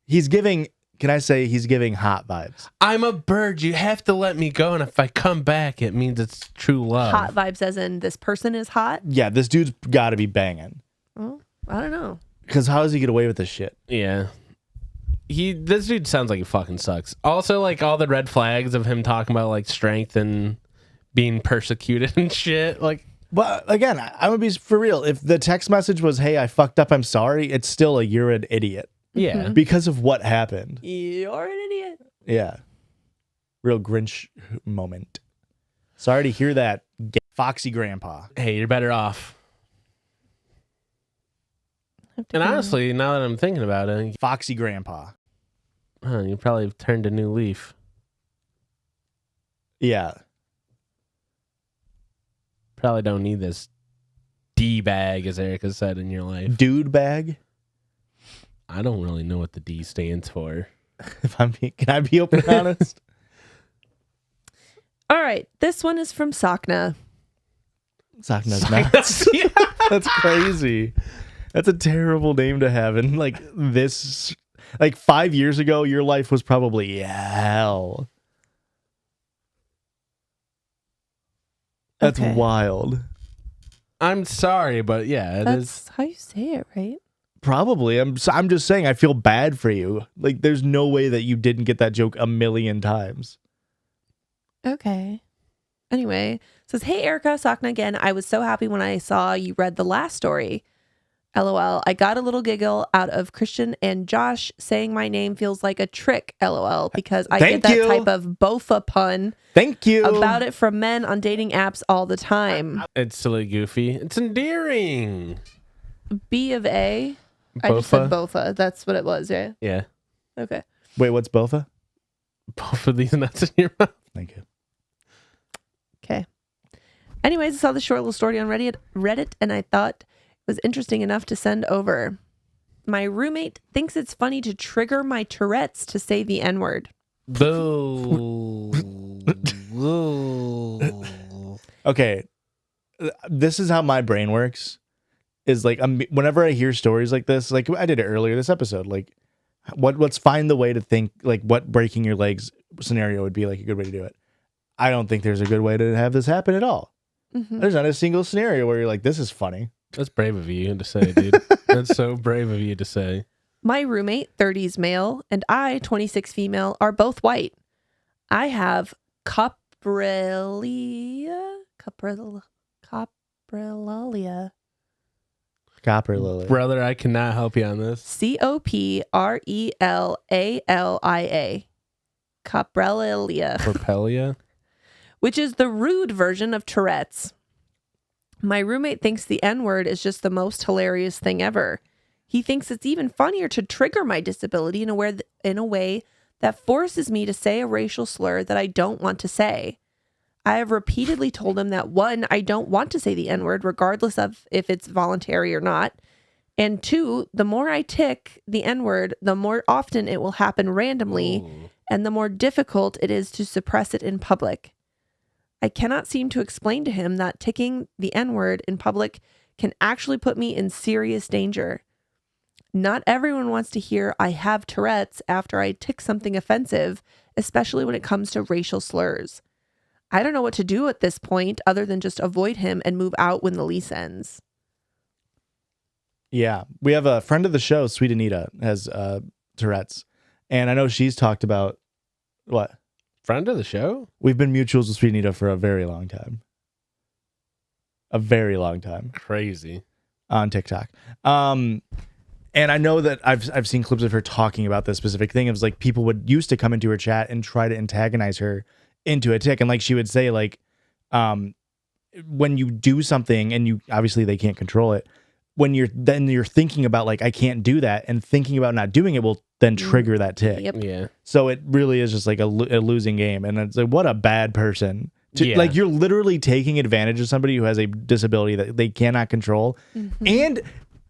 He's giving hot vibes. I'm a bird. You have to let me go. And if I come back, it means it's true love. Hot vibes as in this person is hot? Yeah, this dude's got to be banging. Well, I don't know. Because how does he get away with this shit? Yeah. This dude sounds like he fucking sucks. Also, like all the red flags of him talking about like strength and being persecuted and shit. Like, But again, I would be for real. If the text message was, "Hey, I fucked up. I'm sorry," it's still you're an idiot yeah. because of what happened. You're an idiot. Yeah, real Grinch moment. Sorry to hear that, Foxy Grandpa. Hey, you're better off. And honestly, now that I'm thinking about it, Foxy Grandpa. you probably turned a new leaf. Yeah, Probably don't need this D bag, as Erika said, in your life. Dude bag. I don't really know what the D stands for. Can I be open and honest? All right. This one is from Sakna. Sakna's nuts. That's crazy. That's a terrible name to have. And like this, like 5 years ago, your life was probably hell. That's Okay. wild. I'm sorry, but yeah, it That's is. how you say it, right? Probably. I'm just saying I feel bad for you. Like there's no way that you didn't get that joke a million times. Okay. Anyway, it says, hey, Erika, Sakna again. I was so happy when I saw you read the last story. LOL. I got a little giggle out of Christian and Josh saying my name feels like a trick. LOL. Because I Thank get that you. type of bofa pun Thank you. about it from men on dating apps all the time. It's silly goofy. It's endearing. B of A. I just said Bofa? bofa. That's what it was, yeah? Yeah. Okay. Wait, what's bofa? Both of these nuts in your mouth. Thank you. Okay. Anyways, I saw the short little story on Reddit, and I thought it was interesting enough to send over. My roommate thinks it's funny to trigger my Tourette's to say the N-word. Boo. Boo. Okay, this is how my brain works. Is like whenever I hear stories like this, like I did it earlier this episode, like let's find the way to think like what breaking your legs scenario would be like a good way to do it. I don't think there's a good way to have this happen at all. Mm-hmm. There's not a single scenario where you're like, this is funny. That's brave of you to say, dude. That's so brave of you to say. My roommate, 30s male, and I, 26 female, are both white. I have coprolalia. Copper lily. Brother, I cannot help you on this. Coprelalia. Coprolalia. Propelia? Which is the rude version of Tourette's. My roommate thinks the N-word is just the most hilarious thing ever. He thinks it's even funnier to trigger my disability in a way that forces me to say a racial slur that I don't want to say. I have repeatedly told him that 1, I don't want to say the N-word regardless of if it's voluntary or not. And 2, the more I tick the N-word, the more often it will happen randomly and the more difficult it is to suppress it in public. I cannot seem to explain to him that ticking the N-word in public can actually put me in serious danger. Not everyone wants to hear I have Tourette's after I tick something offensive, especially when it comes to racial slurs. I don't know what to do at this point other than just avoid him and move out when the lease ends. Yeah. We have a friend of the show, Sweet Anita, has Tourette's. And I know she's talked about what? Friend of the show? We've been mutuals with Sweet Anita for a very long time. A very long time. Crazy. On TikTok. And I know that I've seen clips of her talking about this specific thing. It was like people would used to come into her chat and try to antagonize her into a tick. And like she would say, like, when you do something and you obviously they can't control it, when you're thinking about like I can't do that and thinking about not doing it will then trigger that tick. Yep. Yeah. So it really is just like a losing game. And it's like, what a bad person. Yeah. Like you're literally taking advantage of somebody who has a disability that they cannot control. Mm-hmm. And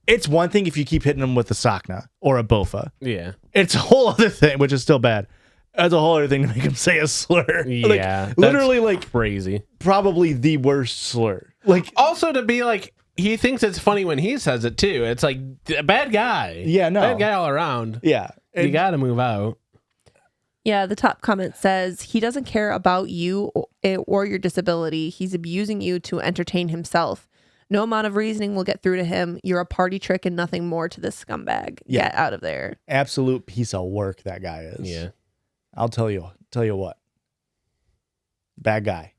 it's one thing if you keep hitting them with a Sakna or a Bofa. Yeah. It's a whole other thing, which is still bad. That's a whole other thing to make him say a slur. Yeah. Like, literally like crazy. probably the worst slur. Like, Also to be like, he thinks it's funny when he says it too. It's like a bad guy. Yeah, no. Bad guy all around. yeah. You got to move out. Yeah, the top comment says he doesn't care about you or your disability. He's abusing you to entertain himself. No amount of reasoning will get through to him. You're a party trick and nothing more to this scumbag. Yeah. Get out of there. Absolute piece of work that guy is. Yeah. I'll tell you what. Bad guy.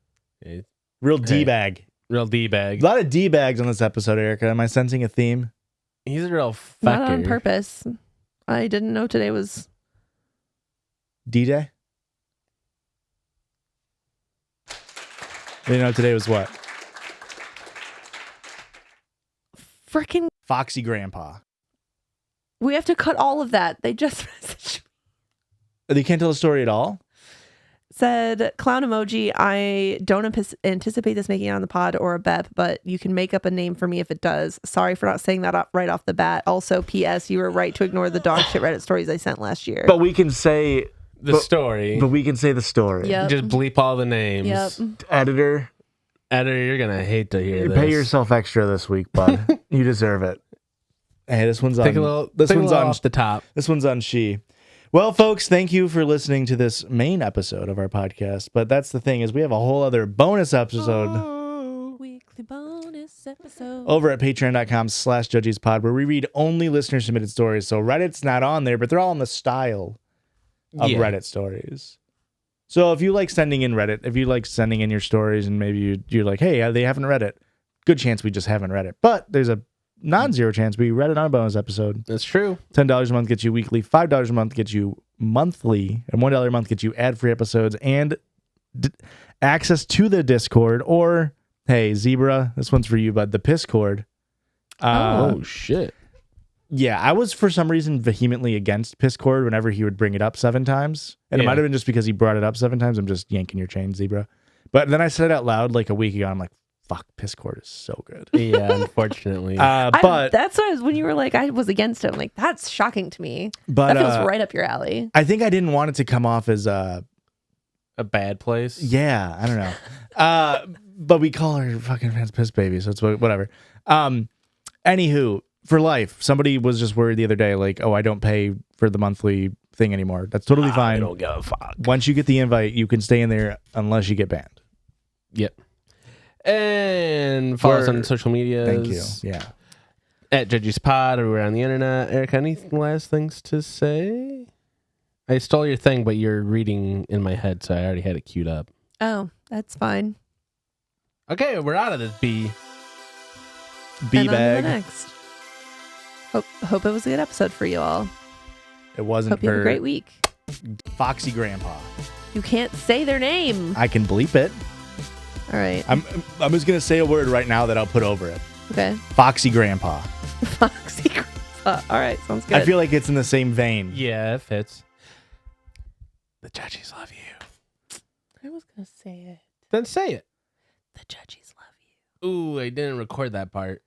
Hey, Real D-bag. real A D-bag. lot of D-bags on this episode, Erica. Am I sensing a theme? He's a real fucker. Not on purpose. I didn't know today was... D-Day? You know, today was what? Freaking... Foxy Grandpa. We have to cut all of that. They just messaged me. You can't tell the story at all? said, clown emoji. I don't anticipate this making it on the pod or a BEP, but you can make up a name for me if it does. Sorry for not saying that right off the bat. Also, P.S. You were right to ignore the dog shit Reddit stories I sent last year. But we can say The story. But we can say the story. Yep. Just bleep all the names. Yep. Editor, You're gonna hate to hear this. pay yourself extra this week, bud. You deserve it. Hey, this one's on. Take a little. This take a one's little on off the top. This one's on she. Well, folks, thank you for listening to this main episode of our podcast. But that's the thing is we have a whole other bonus episode Weekly bonus episode. over at patreon.com/judgiespod where we read only listener submitted stories. So Reddit's not on there, but they're all in the style of Reddit stories. So if you like sending in Reddit, if you like sending in your stories and maybe you're like, hey, they haven't read it, good chance we just haven't read it. But there's a non-zero chance we read it on a bonus episode. That's true. $10 a month gets you weekly, $5 a month gets you monthly, and $1 a month gets you ad-free episodes and access to the Discord. Or, hey, Zebra, this one's for you, bud, the Pisscord. Oh, shit. Yeah, I was for some reason vehemently against Pisscord whenever he would bring it up 7 times. And it might have been just because he brought it up 7 times. I'm just yanking your chain, Zebra. But then I said it out loud like a week ago. I'm like, fuck, Pisscord is so good. Yeah, unfortunately. But that's what I was when you were like, I was against it. I'm like, that's shocking to me. But that feels right up your alley. I think I didn't want it to come off as a bad place. Yeah, I don't know. But we call our fucking fans piss babies, so it's whatever. Anywho, for life, somebody was just worried the other day, like, oh, I don't pay for the monthly thing anymore. That's totally fine. I don't give a fuck. Once you get the invite, you can stay in there unless you get banned. Yep. And follow us on social media. Thank you. Yeah. At Judgies Pod, everywhere on the internet. Erika, any last things to say? I stole your thing, but you're reading in my head, so I already had it queued up. Oh, that's fine. Okay, we're out of this B. B And on to the bag. next. Hope it was a good episode for you all. It wasn't Hope you have a for great week. Foxy Grandpa. You can't say their name. I can bleep it. All right. I'm just gonna say a word right now that I'll put over it. Okay. Foxy Grandpa. Foxy Grandpa. All right. Sounds good. I feel like it's in the same vein. Yeah, it fits. The Judgies love you. I was going to say it. Then say it. The Judgies love you. Ooh, I didn't record that part.